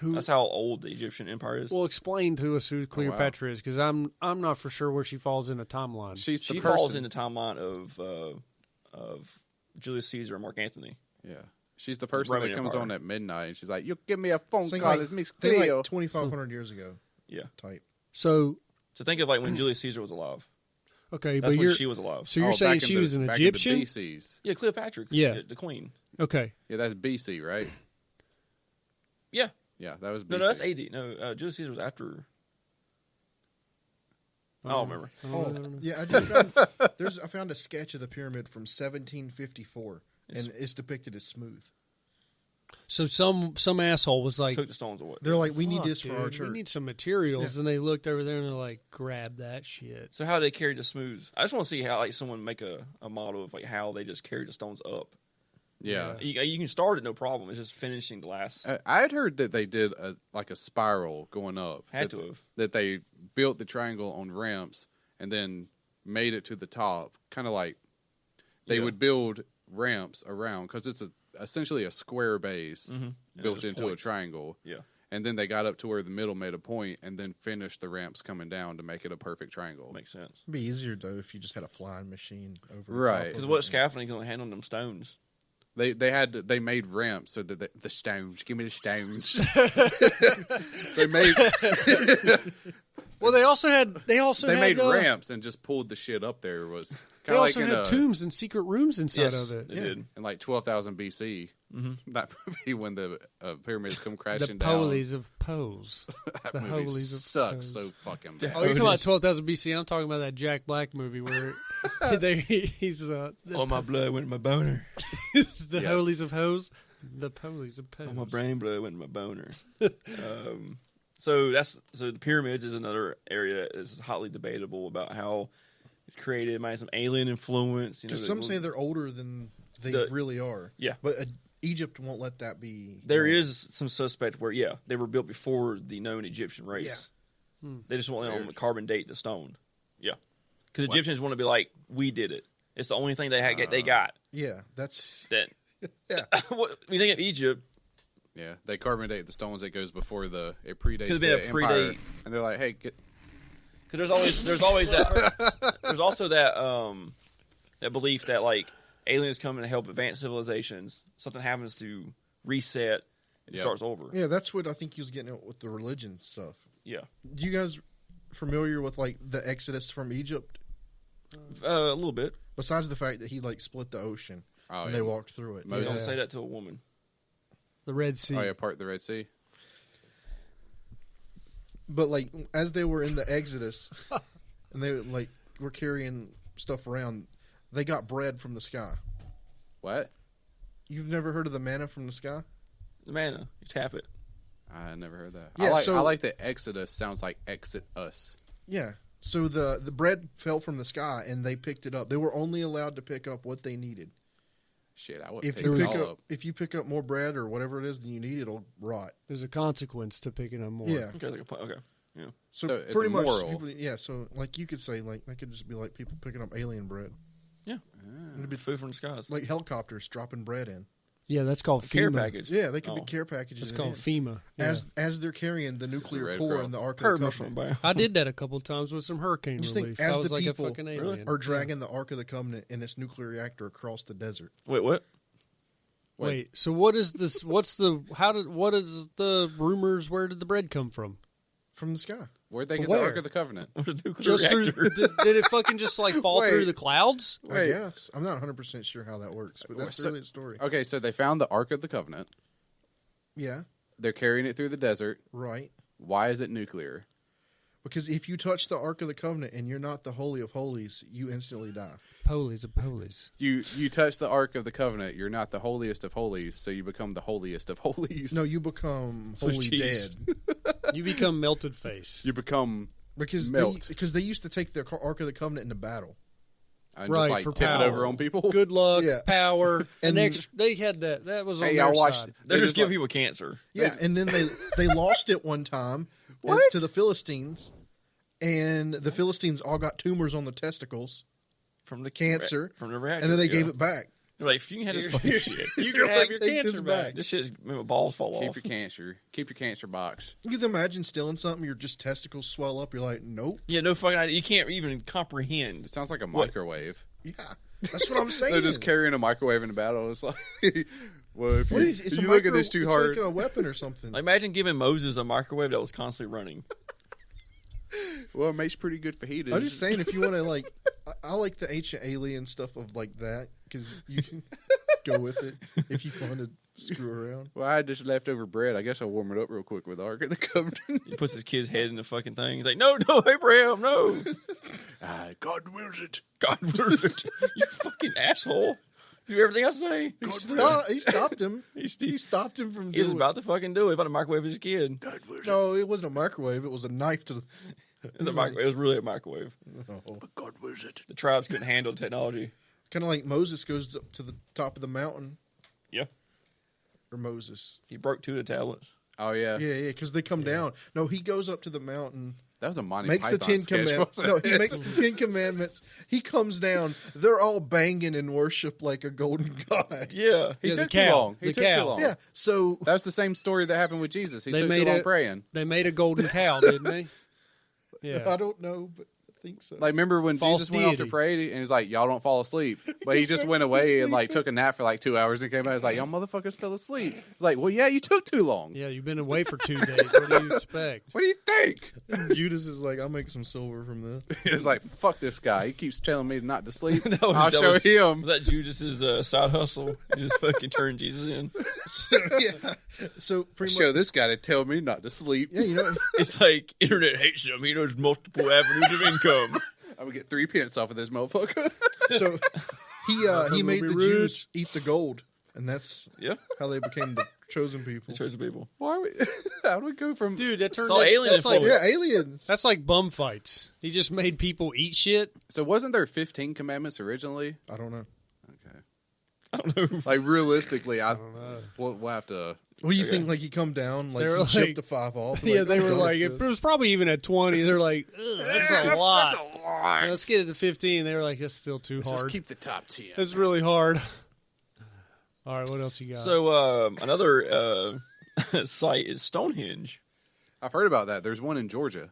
Who- That's how old the Egyptian empire is. Well, explain to us who Cleopatra is, because I'm not for sure where she falls in the timeline. She's the She person. falls in the timeline of Julius Caesar and Mark Antony. Yeah. She's the person Roman that comes Empire. on at midnight and she's like, "You give me a phone Think call. like- It's Miss think Cleo." like 2,500 years ago Yeah. type. So So think of like when Julius Caesar was alive. okay, That's but when you're she was alive. so you're Oh, saying back in she the- was an back in the Egyptian? BCs. Yeah, Cleopatra. Yeah. The queen. Okay, Yeah, that's BC, right? Yeah. Yeah, that was BC. No, that's AD. No, Julius Caesar was after. I don't remember. Oh, yeah, I just found I found a sketch of the pyramid from 1754, and it's depicted as smooth. so some asshole was like, Took the stones away. They're like, we need "Fuck, this for our dude, church. We need some materials," Yeah. and they looked over there and they're like, "Grab that shit." So how they carried the smooth? I just want to see how like someone make a model of like how they just carry the stones up. Yeah. You can start it no problem. It's just finishing the last. I had heard that they did a spiral going up. Had that, to have. That they built the triangle on ramps and then made it to the top. Kind of like they Yeah. would build ramps around because it's essentially a square base And built there's into a points. triangle. Yeah. And then they got up to where the middle made a point and then finished the ramps coming down to make it a perfect triangle. Makes sense. It'd be easier though if you just had a flying machine over the Right. top Because of what it. scaffolding going to handle them stones? They made ramps so that the stones. Give me the stones. They made Well, they also had made ramps and just pulled the shit up there. Was They kind of like also in had a, tombs and secret rooms inside Yes, of it. they did. in like 12,000 BC. Mm-hmm. That would be when the pyramids come The crashing down. holies of Pose. That the movie holies of sucks Pose. so fucking bad. Oh, you're talking about 12,000 BC. I'm talking about that Jack Black movie where he's All my blood went in my boner. the Yes. holies of Hose, the holies of Pose. All my brain blood went in my boner. So the pyramids is another area that is hotly debatable about how it's created. It might have some alien influence. You know, Because some say they're older than they The- really are. Yeah. But Egypt won't let that be. there is some suspect where they were built before the known Egyptian race. Hmm. They just want to Weird. carbon date the stone. Yeah, because Egyptians want to be like, we did it. It's the only thing they got. Yeah, that's That yeah. when you think of Egypt, Yeah, they carbon date the stones that goes before it predates Could've the been a empire, predate. and they're like, "Hey, because there's always that there's also that belief that like aliens come to help advance civilizations. Something happens to reset, it Yep. starts over. Yeah, that's what I think he was getting at with the religion stuff. Yeah, Do you guys familiar with like the Exodus from Egypt? a little bit. Besides the fact that he like split the ocean Oh, and yeah. they walked through it. Moses. Don't say that to a woman. The Red Sea. oh yeah, part of the Red Sea." But like as they were in the Exodus and they like were carrying stuff around, they got bread from the sky. What? You've never heard of the manna from the sky? The manna, you tap it. I never heard that. Yeah, I like that Exodus sounds like exit us. Yeah. So the bread fell from the sky, and they picked it up. They were only allowed to pick up what they needed. Shit, I would If pick you it pick all up if you pick up more bread or whatever it is than you need, it'll rot. There's a consequence to picking up more. Yeah. Okay, okay. Yeah. So it's pretty much, moral. people, yeah. So like you could say, like that could just be like people picking up alien bread, Yeah. It'd be food from the skies. like helicopters dropping bread in. Yeah, that's called A care FEMA. package. Yeah, they could Oh. be care packages. It's in called it. FEMA. Yeah. As they're carrying the nuclear Red core Cross. and the Ark Heard of the Russell Covenant, I did that a couple times with some hurricane Just think, relief. as I was the like a people fucking Really? alien. are dragging the Ark of the Covenant in its nuclear reactor across the desert. Wait, what? Wait, so what is this? What is the rumors? Where did the bread come from? From the sky. Where'd they get Where? the Ark of the Covenant? What a nuclear Just through? reactor. Did it fucking just like fall Wait. through the clouds? I Wait. guess. I'm not 100% sure how that works, but that's So- really the story. Okay, so they found the Ark of the Covenant. Yeah, They're carrying it through the desert. right. Why is it nuclear? Because if you touch the Ark of the Covenant and you're not the Holy of Holies, you instantly die. Polies of polies. You touch the Ark of the Covenant, you're not the holiest of holies, so you become the holiest of holies. No, you become Swiss holy cheese. dead. You become melted face. You become Because Melt. they used to take the Ark of the Covenant into battle. and Right, just like for tip it power. over on people. Good luck, Yeah. power, and And- extra. They had that. That was on Hey, their I watched. side. They're just just giving like- people cancer. Yeah, and then they lost it one time What? to the Philistines, and the Philistines all got tumors on the testicles, From the cancer, From the reactor. and then they yeah. gave it back. They're like, if you can have this fucking shit. You You're can have like, your "Take cancer this back. back." This shit is my balls fall Keep off. your cancer. Keep your cancer box. You can imagine stealing something, your just testicles swell up. You're like, nope. Yeah, no fucking idea. You can't even comprehend. It sounds like a What? microwave. Yeah, that's what I'm saying. They're just carrying a microwave in a battle. It's like, well, if What you, is, if it's a you look micro, at this too it's hard, like a weapon or something. Like, imagine giving Moses a microwave that was constantly running. well, it makes pretty good fajitas. I'm just saying, if you want to like, I like the ancient alien stuff of like that because you can go with it if you want to screw around. Well, I had just leftover bread. I guess I'll warm it up real quick with the Ark of the Covenant. He puts his kid's head in the fucking thing. He's like, no, Abraham, no. God wills it. God, you fucking asshole. You do everything I say. He stopped him. He's- He stopped him from He was doing about to fucking do it. About to microwave his kid. No, it wasn't a microwave. It was a knife to. It was really a microwave. Oh. God wills it. The tribes couldn't handle the technology. Kind of like Moses goes up to the top of the mountain, Yeah. or Moses. He broke 2 of the tablets. Oh yeah, Yeah, because they come down. No, he goes up to the mountain, that was a Monty makes the Python 10 sketch, commandments. wasn't No, it? he makes the 10 commandments. He comes down. They're all banging and worship like a golden god. Yeah. He Yeah, the took too cow. long. He The took cow. too long. Yeah, so That was the same story that happened with Jesus. He They took too made long it- praying. They made a golden cow, didn't they? Yeah. I don't know, but I think so. Like, remember when False Jesus went off to deity. pray and he's like, y'all don't fall asleep. But he just went away and like took a nap for like 2 hours and came back. He's like, y'all motherfuckers fell asleep. He's like, well, yeah, you took too long. Yeah, you've been away for 2 days. What do you expect? What do you think? Judas is like, I'll make some silver from this. It's like, fuck this guy. He keeps telling me not to sleep. That I'll show was, him. Was that Judas's side hustle? He just fucking turned Jesus in. So, yeah. So pretty Show much, this guy to tell me not to sleep. yeah, you know, It's like internet hates him. He knows multiple avenues of income. I'm gonna get 3 pence off of this motherfucker. so he made be the rude. Jews eat the gold, and that's Yeah. how they became the chosen people. He chose the people. Why are we? How do we go from? Dude, that turned all alien that's like, influence. Yeah, aliens. that's like bum fights. He just made people eat shit. So wasn't there 15 commandments originally? I don't know. Okay. I don't know. Like realistically, I don't know. we'll have to. What do you think? Like he come down, like They were he chipped like- the 5 off. Yeah, they I'm were done like, with it this. was probably even at 20. They're like, ugh, that's a lot. Yeah, let's get it to 15. They were like, that's still too Let's hard. just keep the top 10. That's really hard. All right, what else you got? So another site is Stonehenge. I've heard about that. There's one in Georgia.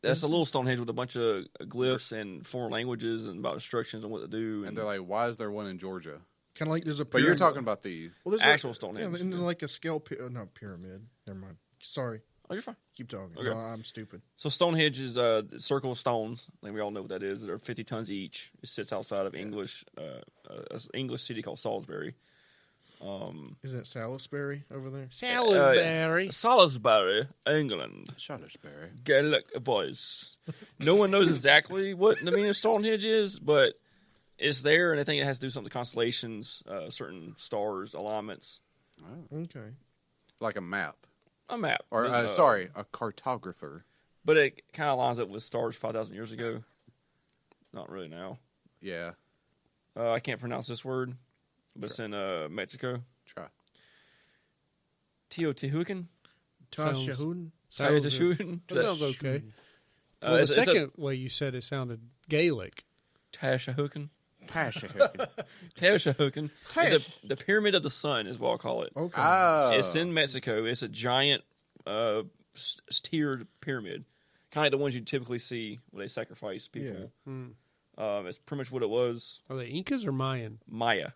That's a little Stonehenge with a bunch of glyphs and foreign languages and about instructions on what to do. And they're like, why is there one in Georgia? Kind of like there's a. But you're pyramid. talking about the. well, there's actual a, Stonehenge. Yeah, and then like a scale, not pyramid. Never mind. Sorry, oh, you're fine. keep talking. Okay. No, I'm stupid. So Stonehenge is a circle of stones. I think we all know what that is. They're 50 tons each. It sits outside of English, an English city called Salisbury. Isn't it Salisbury over there? Salisbury. Salisbury, England. Salisbury. Gaelic voice. No one knows exactly what the meaning of Stonehenge is, but It's there, and I think it has to do something with constellations, certain stars, alignments. Okay. Like a map. A map. Or, But, a cartographer. But it kind of lines up with stars 5,000 years ago. Not really now. Yeah. I can't pronounce this word, but it's in Mexico. Try. Teotihuacan? Tashahoon? Teotihuacan? That sounds okay. Well, the it's second way you said it sounded Gaelic. Tashahuacan. Passion. Teotihuacan. It's the Pyramid of the Sun is what I'll call it. Okay. Oh. It's in Mexico. It's a giant tiered pyramid. Kind of like the ones you typically see when they sacrifice people. It's pretty much what it was. Are they Incas or Mayan? Maya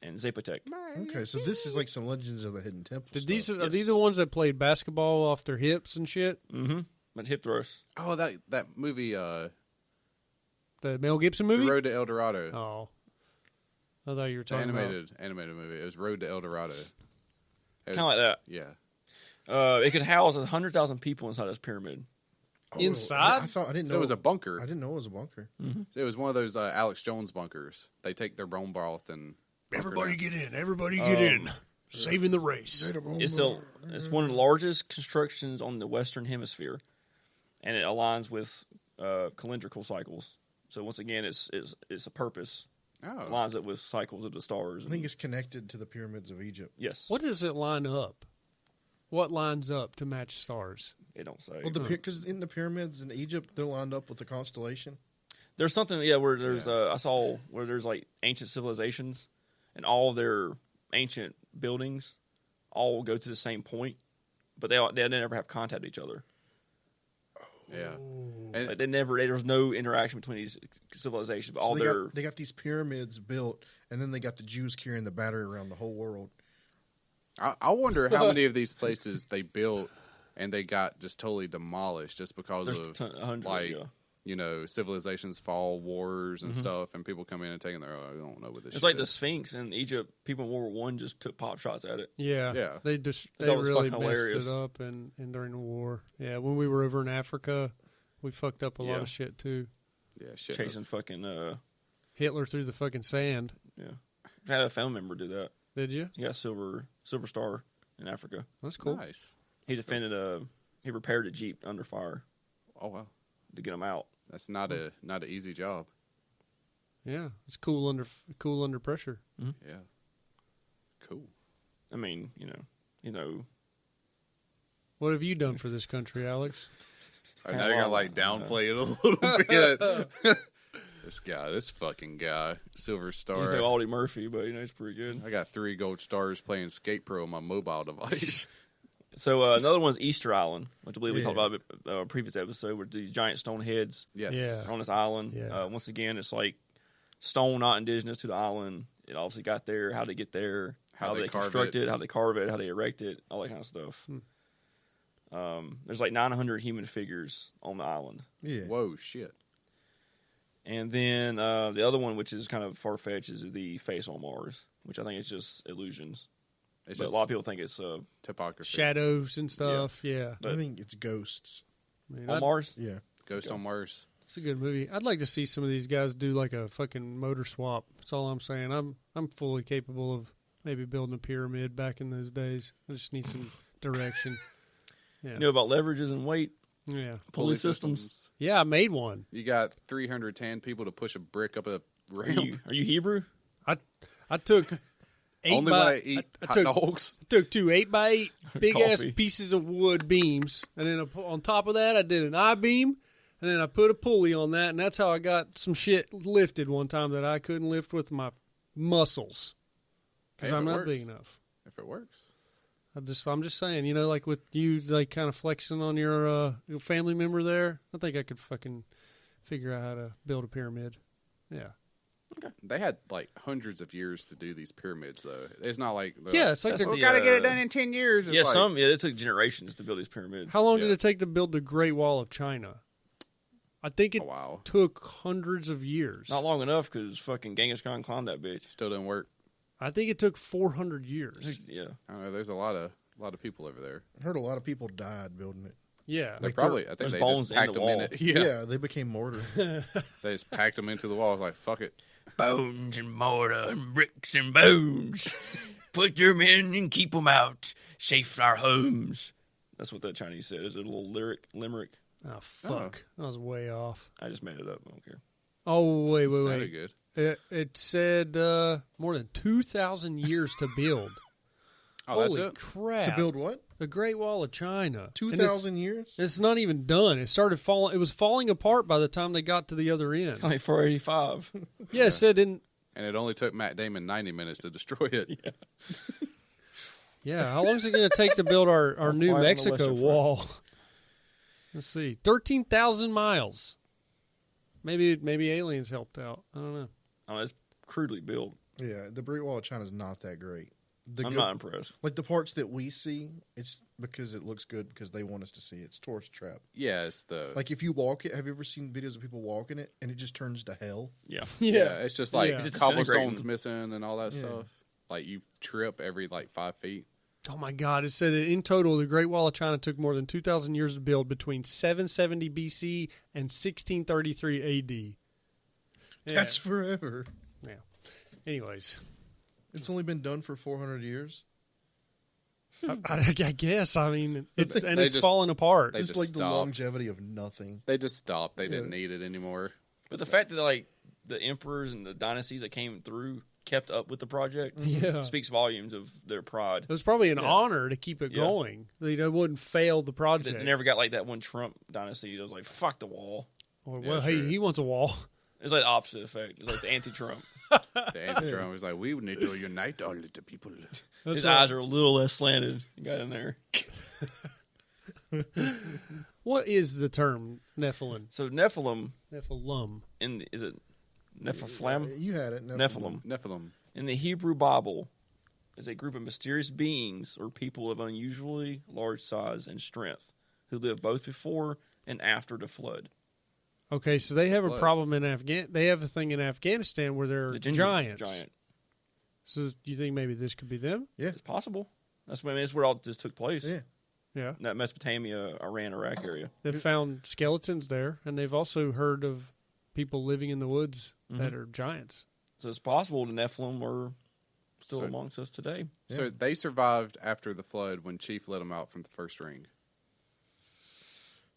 and Zapotec. Okay, so this is like some Legends of the Hidden Temple Did stuff. these are these the ones that played basketball off their hips and shit? Mm-hmm. But hip thrust. Oh, that movie, The Mel Gibson movie? Road to El Dorado. Oh, I thought you were The talking about animated movie. It was Road to El Dorado. Kind of like that. Yeah. It could house 100,000 people inside this pyramid. inside. I thought I didn't know So it was a bunker. I didn't know it was a bunker. It was one of those Alex Jones bunkers. They take their bone broth and Everybody get in! Everybody get in! Saving the race. It's one of the largest constructions on the Western Hemisphere, and it aligns with calendrical cycles. So once again, it's a purpose. Oh. Lines up with cycles of the stars. I think it's connected to the pyramids of Egypt. Yes. What does it line up? What lines up to match stars? It don't say. Well, because in the pyramids in Egypt, they're lined up with the constellation. There's something, where there's I saw where there's like ancient civilizations, and all their ancient buildings all go to the same point, but they never have contact with each other. Yeah. And Like there's no interaction between these civilizations, but So all they got these pyramids built, and then they got the Jews carrying the battery around the whole world. I wonder how many of these places they built and they got just totally demolished just because there's of 100, like civilizations fall, wars and stuff, and people come in and taking their I don't know what this. It's shit like the is. Sphinx in Egypt. People in World War I just took pop shots at it. Yeah, Yeah. They thought it was really fucking messed hilarious. it up, and during the war, when we were over in Africa, we fucked up a lot of shit too. Yeah, shit. Chasing fucking Hitler through the fucking sand. I had a family member do that. Did you? He got a silver star in Africa. That's cool. Nice. He defended he repaired a Jeep under fire Oh wow, to get him out. that's not an easy job. Yeah, it's cool under pressure. Yeah. Cool. I mean, you know. What have you done for this country, Alex? Now you're gonna like downplay it a little bit. This fucking guy, Silver Star. He's no Aldi Murphy, but he's pretty good. I got 3 gold stars playing Skate Pro on my mobile device. So another one's Easter Island, which I believe we talked about in a previous episode, where these giant stone heads Yes. Yeah. are on this island. Yeah. Once again, it's like stone not indigenous to the island. It obviously got there, how they get there, how they carve construct it. it, how they carve it, how they erect it, all that kind of stuff. There's like 900 human figures on the island. Yeah. Whoa, shit. And then the other one, which is kind of far-fetched, is the face on Mars, which I think is just illusions. It's But just a lot of people think it's topography. Shadows and stuff. Yeah. I think it's ghosts. I mean, on Mars. Yeah. Ghost on Mars. It's a good movie. I'd like to see some of these guys do like a fucking motor swap. That's all I'm saying. I'm fully capable of maybe building a pyramid back in those days. I just need some direction. Yeah. You know about leverages and weight, Yeah. pulley systems. Yeah, I made one. You got 310 people to push a brick up a Are ramp. you Hebrew? I took Only when I eat hot took dogs. 2 8x8 big ass Coffee. pieces of wood beams, and then on top of that I did an I-beam, and then I put a pulley on that, and that's how I got some shit lifted one time that I couldn't lift with my muscles because Hey, if I'm it not works. big enough. If it works. I'm just saying, like with you, like kind of flexing on your family member there. I think I could fucking figure out how to build a pyramid. Yeah, They had like hundreds of years to do these pyramids, though. It's not like it's like That's the, the, gotta get it done in 10 years. It's like, it took generations to build these pyramids. how long did Yeah. it take to build the Great Wall of China? I think it Oh, wow. took hundreds of years. Not long enough because fucking Genghis Khan climbed that bitch. Still didn't work. I think it took 400 years. Yeah, I don't know. There's a lot of people over there. I heard a lot of people died building it. Yeah, They Like probably, I there's think they bones just in packed the them in wall. it. Yeah, they became mortar. They just packed them into the wall. I was like, fuck it. Bones and mortar and bricks and bones. Put them in and keep them out. Safe our homes. That's what the Chinese said. Is it a little limerick? Oh, fuck. That was way off. I just made it up. I don't care. Oh, wait. Sounded good. It said more than 2,000 years to build. Oh, that's Holy it? crap. To build what? The Great Wall of China. 2,000 years? It's not even done. It started falling. It was falling apart by the time they got to the other end. It's only 485. Yeah, it said in. And it only took Matt Damon 90 minutes to destroy it. Yeah, how long is it going to take to build our New quiet on the Mexico western front. wall? Let's see, 13,000 miles. Maybe aliens helped out. I don't know. Oh, it's crudely built. Yeah, the Great Wall of China is not that great. I'm not impressed. Like the parts that we see, it's because it looks good because they want us to see it. It's tourist trap. Yeah, it's the... Like if you walk it, have you ever seen videos of people walking it and it just turns to hell? Yeah. Yeah, it's just like Yeah. It's cobblestones disintegrating. missing and all that Yeah. stuff. Like you trip every 5 feet. Oh my God! It said that in total, the Great Wall of China took more than 2,000 years to build, between 770 BC and 1633 AD. Yeah. That's forever. Yeah. Anyways, It's only been done for 400 years. I guess. I mean, it's just- falling apart. they It's just like the stopped. longevity of nothing. They just stopped. They didn't Yeah. need it anymore. But the fact that like the emperors and the dynasties that came through kept up with the project Yeah. speaks volumes of their pride. It was probably an Yeah. honor to keep it Yeah. going. They wouldn't fail the project. They never got like that one Trump dynasty that was like, fuck the wall. Or, Yeah, well, hey, sure. he wants a wall. It's like the opposite effect. It's like the anti-Trump. The anti-Trump was like, we need to unite all of the people. That's His right. eyes are a little less slanted. You got in there. What is the term Nephilim? So Nephilim, Nephilim. is it Nephilim? You had it. Nephilim. Nephilim. In the Hebrew Bible, is a group of mysterious beings or people of unusually large size and strength who lived both before and after the flood. Okay, so they have a Flood. problem in They have a thing in Afghanistan where they're The ginger's giants. giant. So do you think maybe this could be them? It's possible. That's where all this took place. Yeah. Yeah. In that Mesopotamia, Iran, Iraq area. They've found skeletons there, and they've also heard of people living in the woods that are giants. So it's possible the Nephilim are still So- amongst us today. So they survived after the flood when Chief let them out from the first ring.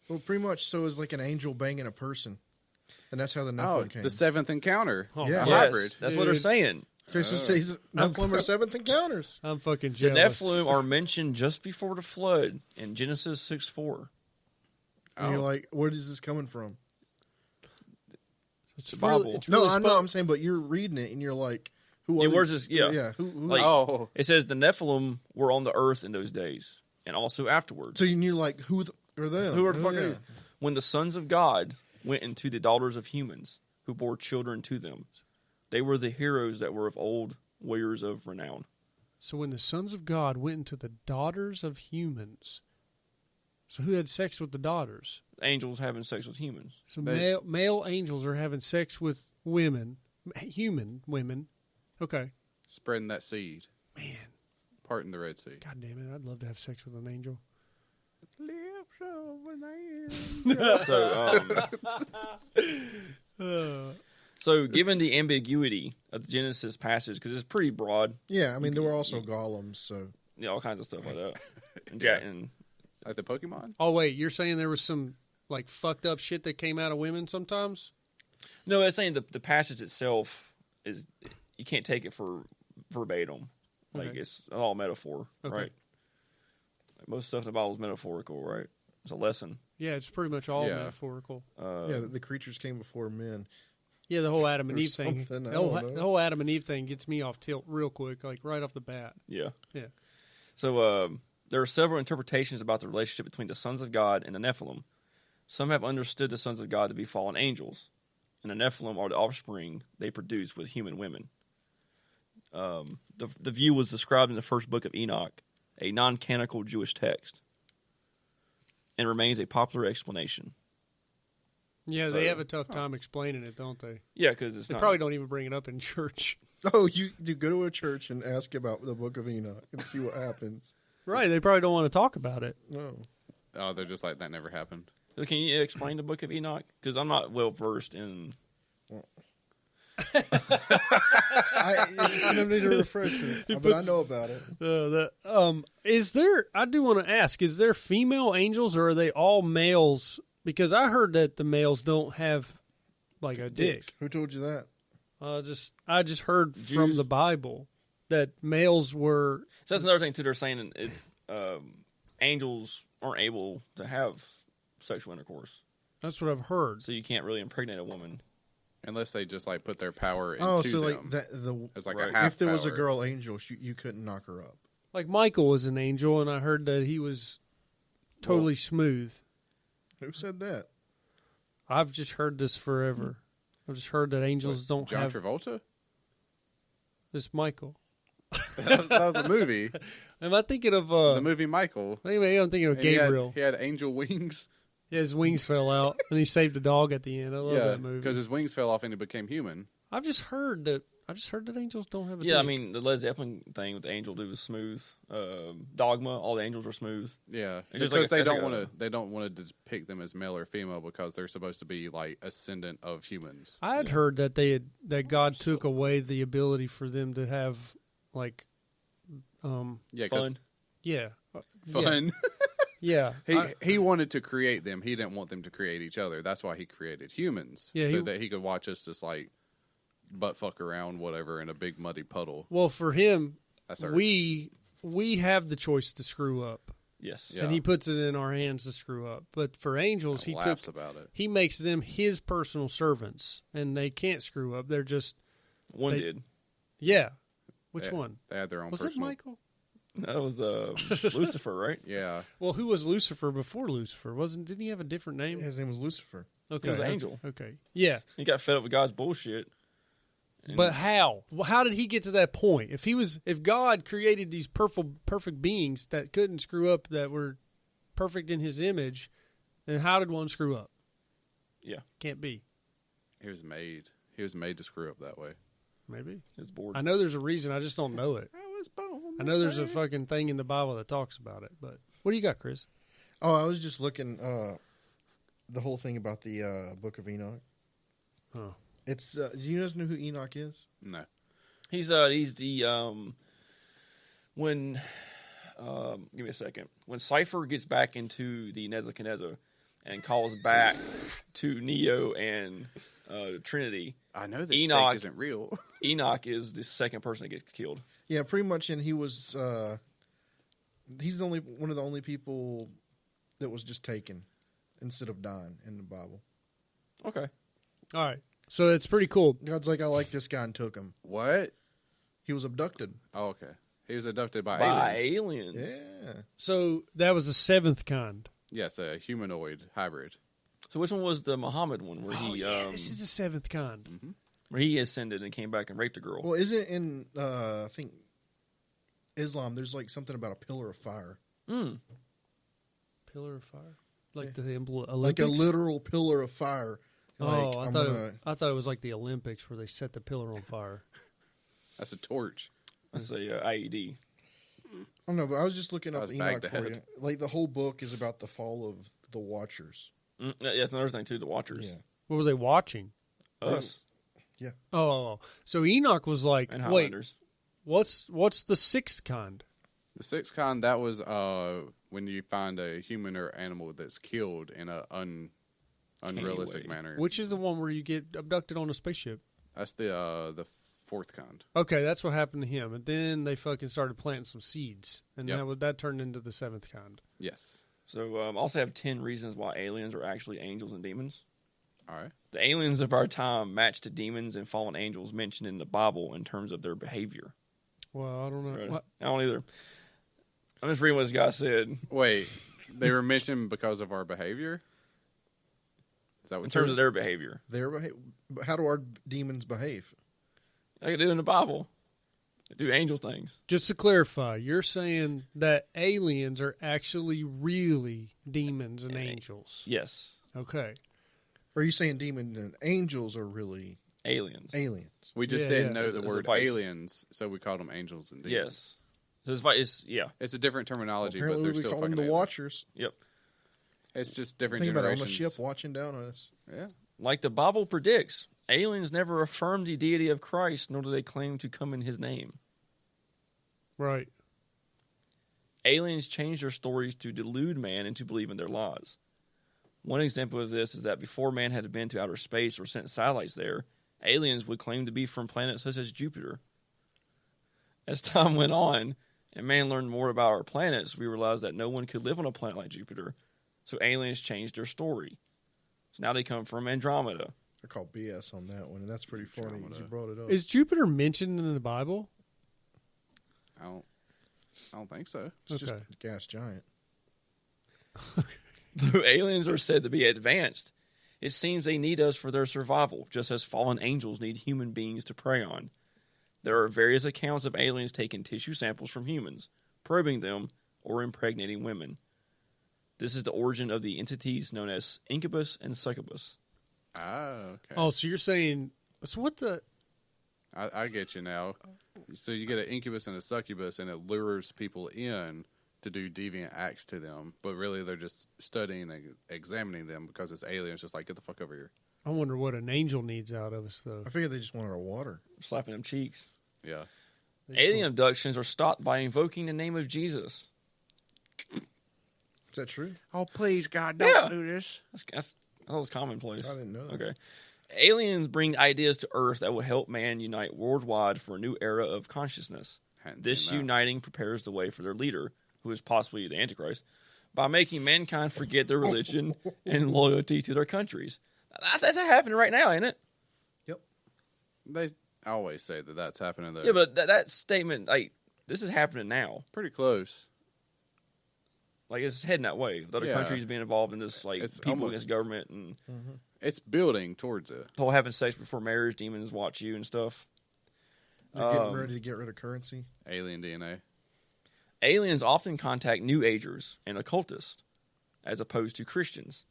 Well, pretty much so is like an angel banging a person. And that's how the Oh, Nephilim came. the seventh encounter. Oh, Yeah. my- Hybrid. Yes, that's what they're Dude. saying. Okay, so says Nephilim are seventh encounters. I'm fucking The jealous. Nephilim are mentioned just before the flood in Genesis 6:4. And you're like, where is this coming from? It's the really- Bible. it's No, really I know. spo- I'm saying, but you're reading it and you're like, who Yeah, are where's these- this- yeah. Yeah. Who Like- Oh, It says the Nephilim were on the earth in those days and also afterwards. so you're like, who are them? Who are the fuck yeah. are these? When the sons of God went into the daughters of humans, who bore children to them, they were the heroes that were of old, warriors of renown. So when the sons of God went into the daughters of humans, so who had sex with the daughters? Angels having sex with humans. So They- male angels are having sex with women, human women. Okay, spreading that seed. man, Parting the Red Sea. God damn it, I'd love to have sex with an angel. So given the ambiguity of the Genesis passage, because it's pretty broad, Yeah, I mean, there were also golems, so. all kinds of stuff like that. And Like the Pokemon? Oh wait, you're saying there was some like fucked up shit that came out of women sometimes? no, it's saying the passage itself is, you can't take it for verbatim. Like Okay. it's all metaphor, Okay. right? Like most stuff in the Bible is metaphorical, right? It's a lesson. Yeah, it's pretty much all Yeah. metaphorical. Yeah, the creatures came before men. Yeah, the whole Adam and Or Eve thing. something, I The whole, don't know. the whole Adam and Eve thing gets me off tilt real quick, like right off the bat. Yeah. Yeah. So there are several interpretations about the relationship between the sons of God and the Nephilim. Some have understood the sons of God to be fallen angels, and the Nephilim are the offspring they produce with human women. The view was described in the first book of Enoch, a non-canonical Jewish text, and remains a popular explanation. Yeah, So- they have a tough time explaining it, don't they? Yeah, because it's They not. probably don't even bring it up in church. Oh, you go to a church and ask about the Book of Enoch and see what happens. Right, they probably don't want to talk about it. No. Oh, they're just like, that never happened. So can you explain the book of Enoch? Because I'm not well versed in. It's going to need a refresher, but I know about it. Is there? I do want to ask: is there female angels, or are they all males? Because I heard that the males don't have like a dick. Who told you that? I just heard from the Bible that males were. So that's another thing too. They're saying if angels aren't able to have sexual intercourse, That's what I've heard. so you can't really impregnate a woman. Unless they just like put their power into Oh, so them. like the It's like Right. a half if there was a power. girl angel, you couldn't knock her up. Like Michael was an angel, and I heard that he was totally smooth. Who said that? I've just heard this forever. I've just heard that angels don't John have Travolta? this Michael. that was a movie. Am I thinking of The movie Michael. Maybe I'm thinking of And he had- Gabriel. He had angel wings. Yeah, his wings fell out, and he saved a dog at the end. I love that movie. because his wings fell off and he became human. I've just heard that. angels don't have a Yeah, I dick. mean the Led Zeppelin thing with the angel dude was smooth. Dogma, all the angels are smooth. Yeah, It's just because like a they don't physical- want to. They don't want to depict them as male or female because they're supposed to be like ascendant of humans. I had heard that that God took away the ability for them to have like, Yeah, 'cause Fun. yeah, fun. yeah. He wanted to create them. He didn't want them to create each other. That's why he created humans. Yeah, so that he could watch us just like butt fuck around whatever in a big muddy puddle. Well, for him, That's Earth. we have the choice to screw up, Yes. Yeah. and He puts it in our hands to screw up. But for angels, He He laughs took about it. He makes them His personal servants, and they can't screw up. They're just One They- did. yeah. Which They- one They had their own was personal. it? Michael? That was Lucifer, right? Yeah, Well, who was Lucifer before Lucifer? Didn't he have a different name? His name was Lucifer. Okay, was an angel. Okay, yeah. He got fed up with God's bullshit. And But how? Well, how did he get to that point? If God created these perfect beings that couldn't screw up, that were perfect in His image, then how did one screw up? Yeah. Can't be. he was made. He was made to screw up that way. Maybe. he was bored. I know there's a reason. I just don't know it. I was born. I know there's a fucking thing in the Bible that talks about it. But what do you got, Chris? Oh, I was just looking the whole thing about the Book of Enoch. Oh, It's do you guys know who Enoch is? No. He's the when give me a second. When Cypher gets back into the Nebuchadnezzar and calls back to Neo and Trinity, I know this Enoch- steak isn't real. Enoch is the second person that gets killed. Yeah, pretty much. And he was he's one of the only people that was just taken instead of dying in the Bible. Okay. all right. So it's pretty cool. God's like, I like this guy and took him. What? He was abducted. Oh, okay. He was abducted by By aliens. aliens. Yeah. So that was the seventh kind. Yes, a humanoid hybrid. So which one was the Muhammad one where Oh, he yeah, this is the seventh kind. where he ascended and came back and raped a girl? Well, isn't in I think Islam? There's like something about a pillar of fire, Pillar of fire, like the Olympics. like a literal pillar of fire. Like, Oh, I thought it was like the Olympics where they set the pillar on fire. That's a torch. That's a IED. I don't know, but I was just looking I up was Enoch for Baghdad. you. Like the whole book is about the fall of the Watchers. Yeah, that's another thing too. The Watchers. Yeah. What were they watching? Us Oh, so Enoch was like, and wait, Highlanders. what's the sixth kind? The sixth kind, that was when you find a human or animal that's killed in an unrealistic way. manner. Which is the one where you get abducted on a spaceship? That's the fourth kind. Okay, that's what happened to him, and then they fucking started planting some seeds, and Yep. that turned into the seventh kind. Yes. So also have 10 reasons why aliens are actually angels and demons. All right. The aliens of our time match to demons and fallen angels mentioned in the Bible in terms of their behavior. Well, I don't know. Right? What? I don't either. I'm just reading what this guy said. Wait, they were mentioned because of our behavior? Is that what In you're terms of saying? their behavior. But how do our demons behave? They do in the Bible. They do angel things. Just to clarify, you're saying that aliens are actually really demons and angels. Yes. Okay. Or are you saying demons and angels are really Aliens. aliens? We just Yeah, didn't yeah. know the It's a word vice. aliens, so we called them angels and demons. Yes. So it's yeah. It's a different terminology, but Apparently, they're we still call fucking them the aliens. Watchers. Yep. It's just different Think about it, on generations. a ship watching down on us. Yeah. Like the Bible predicts, Aliens never affirmed the deity of Christ, nor do they claim to come in his name. Right. Aliens change their stories to delude man into believing their lies. One example of this is that before man had been to outer space or sent satellites there, aliens would claim to be from planets such as Jupiter. As time went on, and man learned more about our planets, we realized that no one could live on a planet like Jupiter, so aliens changed their story. So now they come from Andromeda. I call BS on that one, and that's pretty funny. You brought it up. Is Jupiter mentioned in the Bible? I don't think so. It's just Okay. a gas giant. Though aliens are said to be advanced, it seems they need us for their survival, just as fallen angels need human beings to prey on. There are various accounts of aliens taking tissue samples from humans, probing them, or impregnating women. This is the origin of the entities known as incubus and succubus. Ah, okay. Oh, so you're saying... So what the... I get you now. So you get an incubus and a succubus, and it lures people in to do deviant acts to them, but really they're just studying and examining them because it's aliens. Just like, get the fuck over here. I wonder what an angel needs out of us, though. I figured they just wanted our water. Slapping them cheeks. Yeah. Alien abductions are stopped by invoking the name of Jesus. Is that true? Oh, please, God, Yeah. do this. That's that was commonplace. I didn't know that. Okay. Aliens bring ideas to Earth that will help man unite worldwide for a new era of consciousness. Hadn't This seen that. uniting prepares the way for their leader, who is possibly the Antichrist, by making mankind forget their religion and loyalty to their countries. That's happening right now, ain't it? Yep. They always say that that's happening, though. Yeah, but that statement, like, this is happening now. Pretty close. Like, it's heading that way. The other Yeah. countries being involved in this, like, It's people almost- against government and It's building towards it. the whole having sex before marriage, demons watch you and stuff. They're getting ready to get rid of currency. Alien DNA. Aliens often contact New Agers and occultists, as opposed to Christians.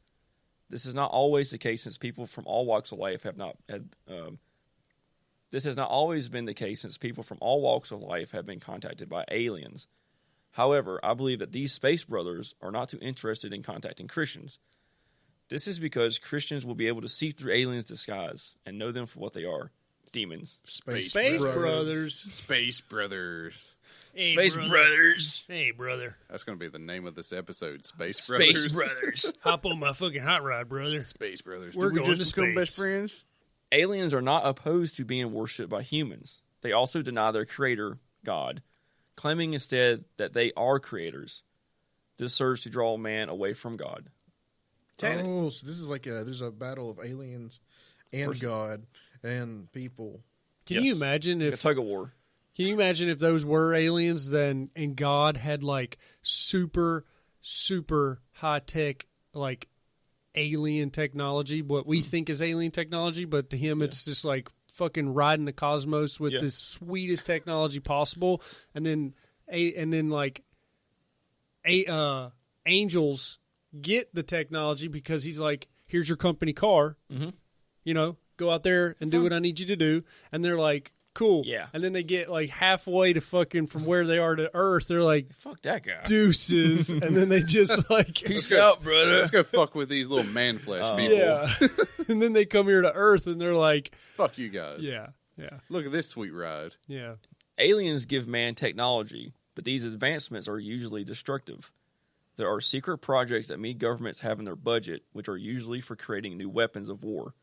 This is not always the case since people from all walks of life have not had. This has not always been the case since people from all walks of life have been contacted by aliens. However, I believe that these space brothers are not too interested in contacting Christians. This is because Christians will be able to see through aliens' disguise and know them for what they are: demons. Space Brothers. Space Brothers. Hey, Space brother. Brothers. Hey, brother. That's going to be the name of this episode. Space Space Brothers. Brothers. Hop on my fucking hot rod, brother. Space Brothers. We're Did we going just to become space. best friends? Aliens are not opposed to being worshipped by humans. They also deny their creator, God, claiming instead that they are creators. This serves to draw man away from God. Oh, so this is like there's a battle of aliens and God and people. Can you imagine Like a if tug of war? Can you imagine if those were aliens then and God had like super high tech like alien technology, what we think is alien technology, but to him it's just like fucking riding the cosmos with the sweetest technology possible, and then angels get the technology because he's like, here's your company car, you know, go out there and do what I need you to do, and they're like, cool, Yeah. and then they get like halfway to fucking from where they are to Earth, they're like, Fuck that guy. deuces, and then they just like, Peace out, brother. Let's go fuck with these little man flesh people. yeah, and then they come here to Earth and they're like, Fuck you guys. yeah, Look at this sweet ride. yeah. Aliens give man technology, but these advancements are usually destructive. There are secret projects that many governments have in their budget, which are usually for creating new weapons of war.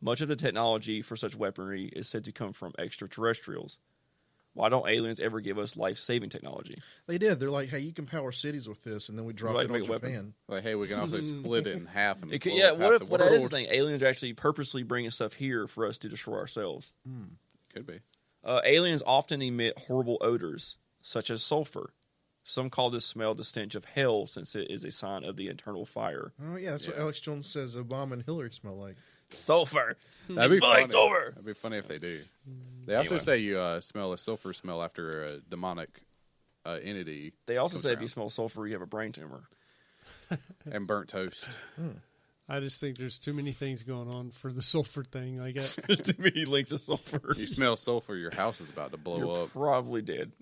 Much of the technology for such weaponry is said to come from extraterrestrials. Why don't aliens ever give us life-saving technology? They did. They're like, hey, you can power cities with this, and then we dropped Like it on make a weapon. Japan. Like, hey, we can also split it in half and It could, blow yeah, up what half if the what that is the world. thing? Aliens are actually purposely bringing stuff here for us to destroy ourselves. Could be. Aliens often emit horrible odors, such as sulfur. Some call this smell the stench of hell, since it is a sign of the eternal fire. Oh, yeah, that's what Yeah. Alex Jones says Obama and Hillary smell like. Sulfur. That'd be Smell like funny. sulfur. That'd be funny if they do. They also say you smell a sulfur smell after a demonic entity They also comes say if you around. smell sulfur, you have a brain tumor. And burnt toast. I just think there's too many things going on for the sulfur thing. I guess Too many links of sulfur. You smell sulfur, your house is about to blow You're up. probably dead.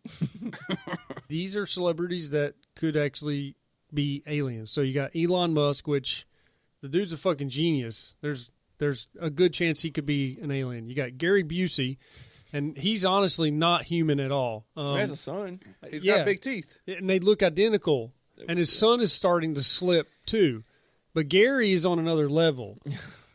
these are celebrities that could actually be aliens. So you got Elon Musk, which the dude's a fucking genius. There's there's a good chance he could be an alien. You got Gary Busey, and he's honestly not human at all. He has a son. He's yeah. got big teeth. And they look identical. And his son is starting to slip too. But Gary is on another level.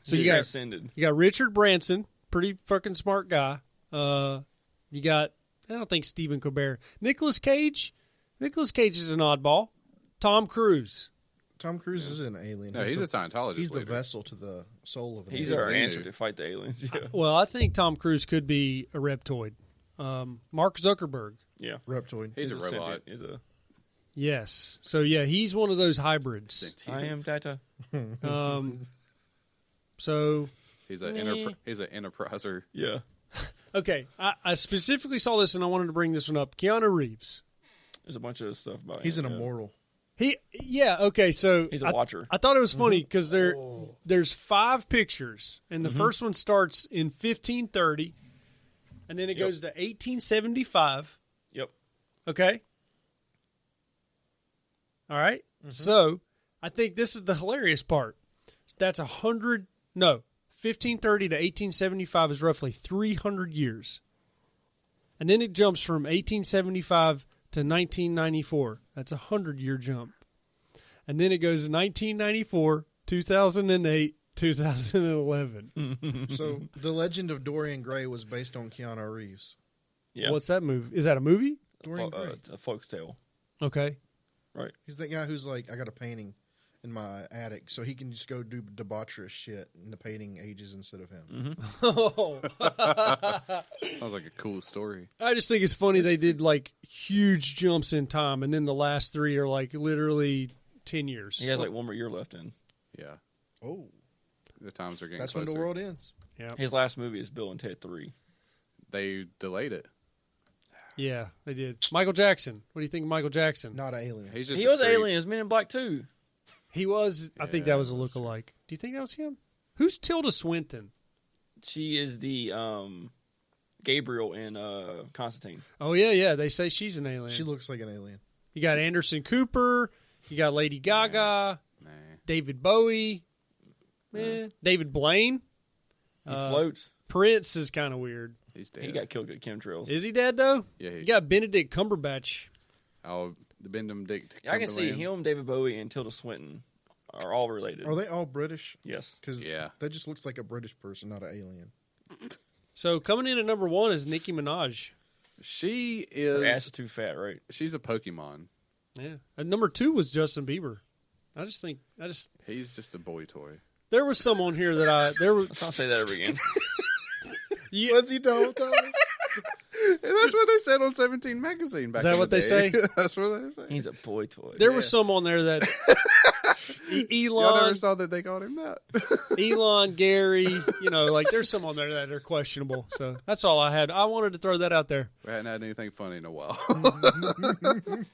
So He you got ascended. You got Richard Branson, pretty fucking smart guy. You got, I don't think Stephen Colbert. Nicolas Cage is an oddball. Tom Cruise. Tom Cruise is an alien. No, he's a Scientologist. He's the leader. vessel to the soul of an He's alien. our Xenu. answer to fight the aliens. Yeah. Well, I think Tom Cruise could be a reptoid. Mark Zuckerberg. Yeah. Reptoid. He's a robot. sentient- He's a. Yes. So, yeah, he's one of those hybrids. I am Tata. So, He's an he's an enterpriser. Yeah. okay, I specifically saw this and I wanted to bring this one up. Keanu Reeves. There's a bunch of stuff about He's him. an immortal. Okay, so He's a watcher. I thought it was funny because there's 5 pictures, and the first one starts in 1530, and then it goes to 1875. Yep. Okay. All right. So I think this is the hilarious part. That's 1530 to 1875 is roughly 300 years. And then it jumps from 1875 to 1994. That's a 100-year jump. And then it goes to 1994, 2008, 2011. So the Legend of Dorian Gray was based on Keanu Reeves. Yeah. What's that movie? Is that a movie? Dorian Gray. It's a folk's tale. Okay. Right. He's that guy who's like, I got a painting in my attic, so he can just go do debaucherous shit, and the painting ages instead of him. Oh. Sounds like a cool story. I just think it's funny they did like huge jumps in time, and then the last 3 are like literally 10 years. He has like one more year left in. Yeah, Oh, the times are getting that's closer. when the world ends. Yeah. His last movie is Bill and Ted 3. They delayed it. Yeah, they did. Michael Jackson. What do you think of Michael Jackson? Not an alien. He's just He a was creep. alien. He was Men in Black 2. He was. I think Yeah, that was a that's true. lookalike. Do you think that was him? Who's Tilda Swinton? She is the Gabriel in Constantine. Oh yeah. They say she's an alien. She looks like an alien. You got Anderson Cooper. You got Lady Gaga. Nah. David Bowie. David Blaine. He floats. Prince is kind of weird. He's dead. He got killed at chemtrails. Is he dead though? Yeah, You got Benedict Cumberbatch. The Benedict. I can see Cumberland. him, David Bowie, and Tilda Swinton are all related. Are they all British? Yes. Because Yeah. that just looks like a British person, not an alien. So coming in at number 1 is Nicki Minaj. She Her ass is. is too fat, right? She's a Pokemon. Yeah. And number 2 was Justin Bieber. He's just a boy toy. There was some on here that Let's not say that ever again. Was he though, Thomas? And that's what they said on 17 magazine back. Is that in what the they day. say? That's what they say. He's a boy toy. There was some on there that Y'all Elon, never saw that they called him that. Elon, Gary, like there's some on there that are questionable. So that's all I had. I wanted to throw that out there. We hadn't had anything funny in a while.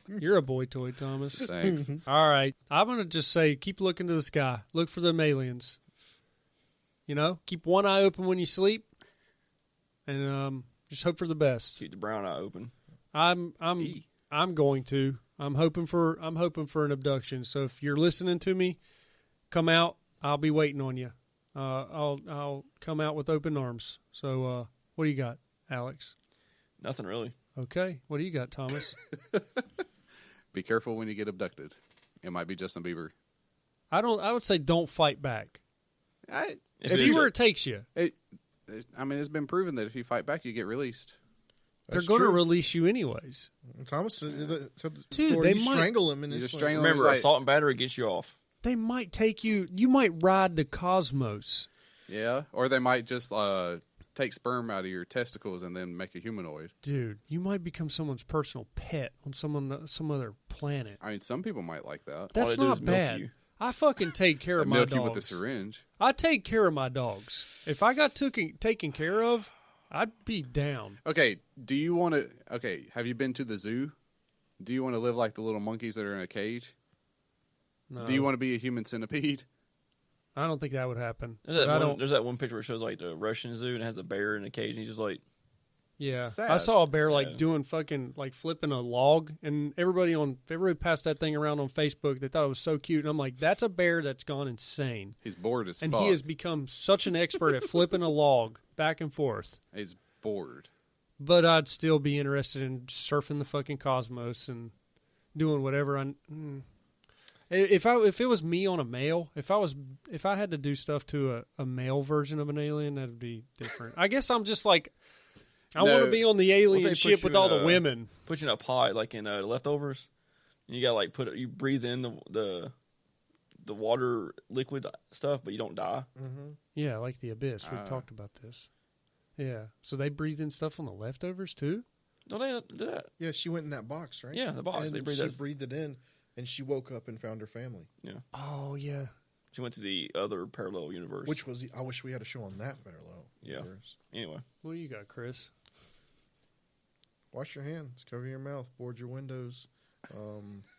You're a boy toy, Thomas. Thanks. All right. I'm going to just say keep looking to the sky. Look for them aliens. Keep one eye open when you sleep. And just hope for the best. Keep the brown eye open. I'm going to. I'm hoping for an abduction. So if you're listening to me, come out. I'll be waiting on you. I'll come out with open arms. So what do you got, Alex? Nothing really. Okay. What do you got, Thomas? Be careful when you get abducted. It might be Justin Bieber. I would say don't fight back. See If where it takes you. It's been proven that if you fight back, you get released. They're That's going to true. release you anyways. Thomas said the Dude, story, they you might- strangle him and You it's just like- strangle him. Remember, Like- assault and battery gets you off. They might take you. You might ride the cosmos. Yeah, or they might just take sperm out of your testicles and then make a humanoid. Dude, you might become someone's personal pet on some other planet. I mean, some people might like that. That's they do not is milk bad. you. I fucking take care They of my milk dogs. you with a syringe. I take care of my dogs. If I got taken care of, I'd be down. Okay, do you want to? Okay, have you been to the zoo? Do you want to live like the little monkeys that are in a cage? No, Do you want to be a human centipede? I don't think that would happen. There's But I that, don't. there's that one picture where it shows like the Russian zoo and it has a bear in a cage and he's just like Yeah, Sad. I saw a bear like Sad. doing fucking like flipping a log, and everybody passed that thing around on Facebook. They thought it was so cute, and I'm like, that's a bear that's gone insane, He's bored as and fuck. he has become such an expert at flipping a log back and forth. He's bored. But I'd still be interested in surfing the fucking cosmos and doing whatever If it was me on a male, if I had to do stuff to a male version of an alien, that'd be different. I guess I'm just like, I want to be on the alien they ship put with you all in the a- women. Put you in a pot like in leftovers. And you gotta like you breathe in the water liquid stuff, but you don't die. Yeah, like the abyss. We've talked about this. Yeah, so they breathe in stuff on the leftovers too. No, they don't do that. Yeah, she went in that box, right? Yeah, the box. And They breathed she that- breathed it in, and she woke up and found her family. Yeah, Oh yeah. she went to the other parallel universe. Which was, I wish we had a show on that parallel. Yeah. universe. Anyway, What do you got, Chris? Wash your hands, cover your mouth, board your windows.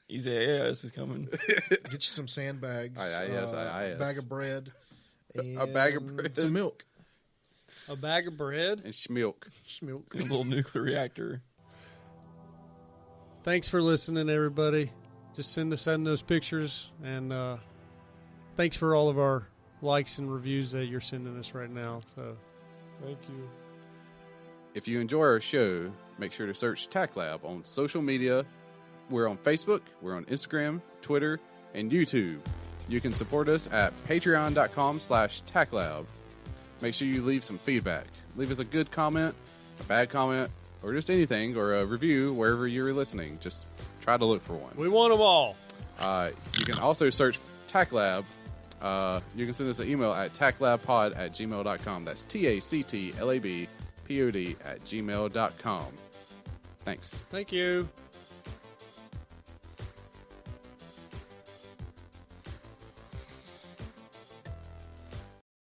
easy AS is coming. Get you some sandbags. Yes. A bag of bread. A bag of bread. Some milk. A bag of bread. And schmilk. Milk. A little nuclear reactor. Thanks for listening, everybody. Just send us in those pictures, and thanks for all of our likes and reviews that you're sending us right now. So, thank you. If you enjoy our show, make sure to search TACT Lab on social media. We're on Facebook, we're on Instagram, Twitter, and YouTube. You can support us at patreon.com/tactlab. Make sure you leave some feedback. Leave us a good comment, a bad comment, or just anything, or a review wherever you're listening. Just try to look for one. We want them all. You can also search TACT Lab. You can send us an email at tactlabpod@gmail.com. That's TACTLABPOD@gmail.com. Thanks. Thank you.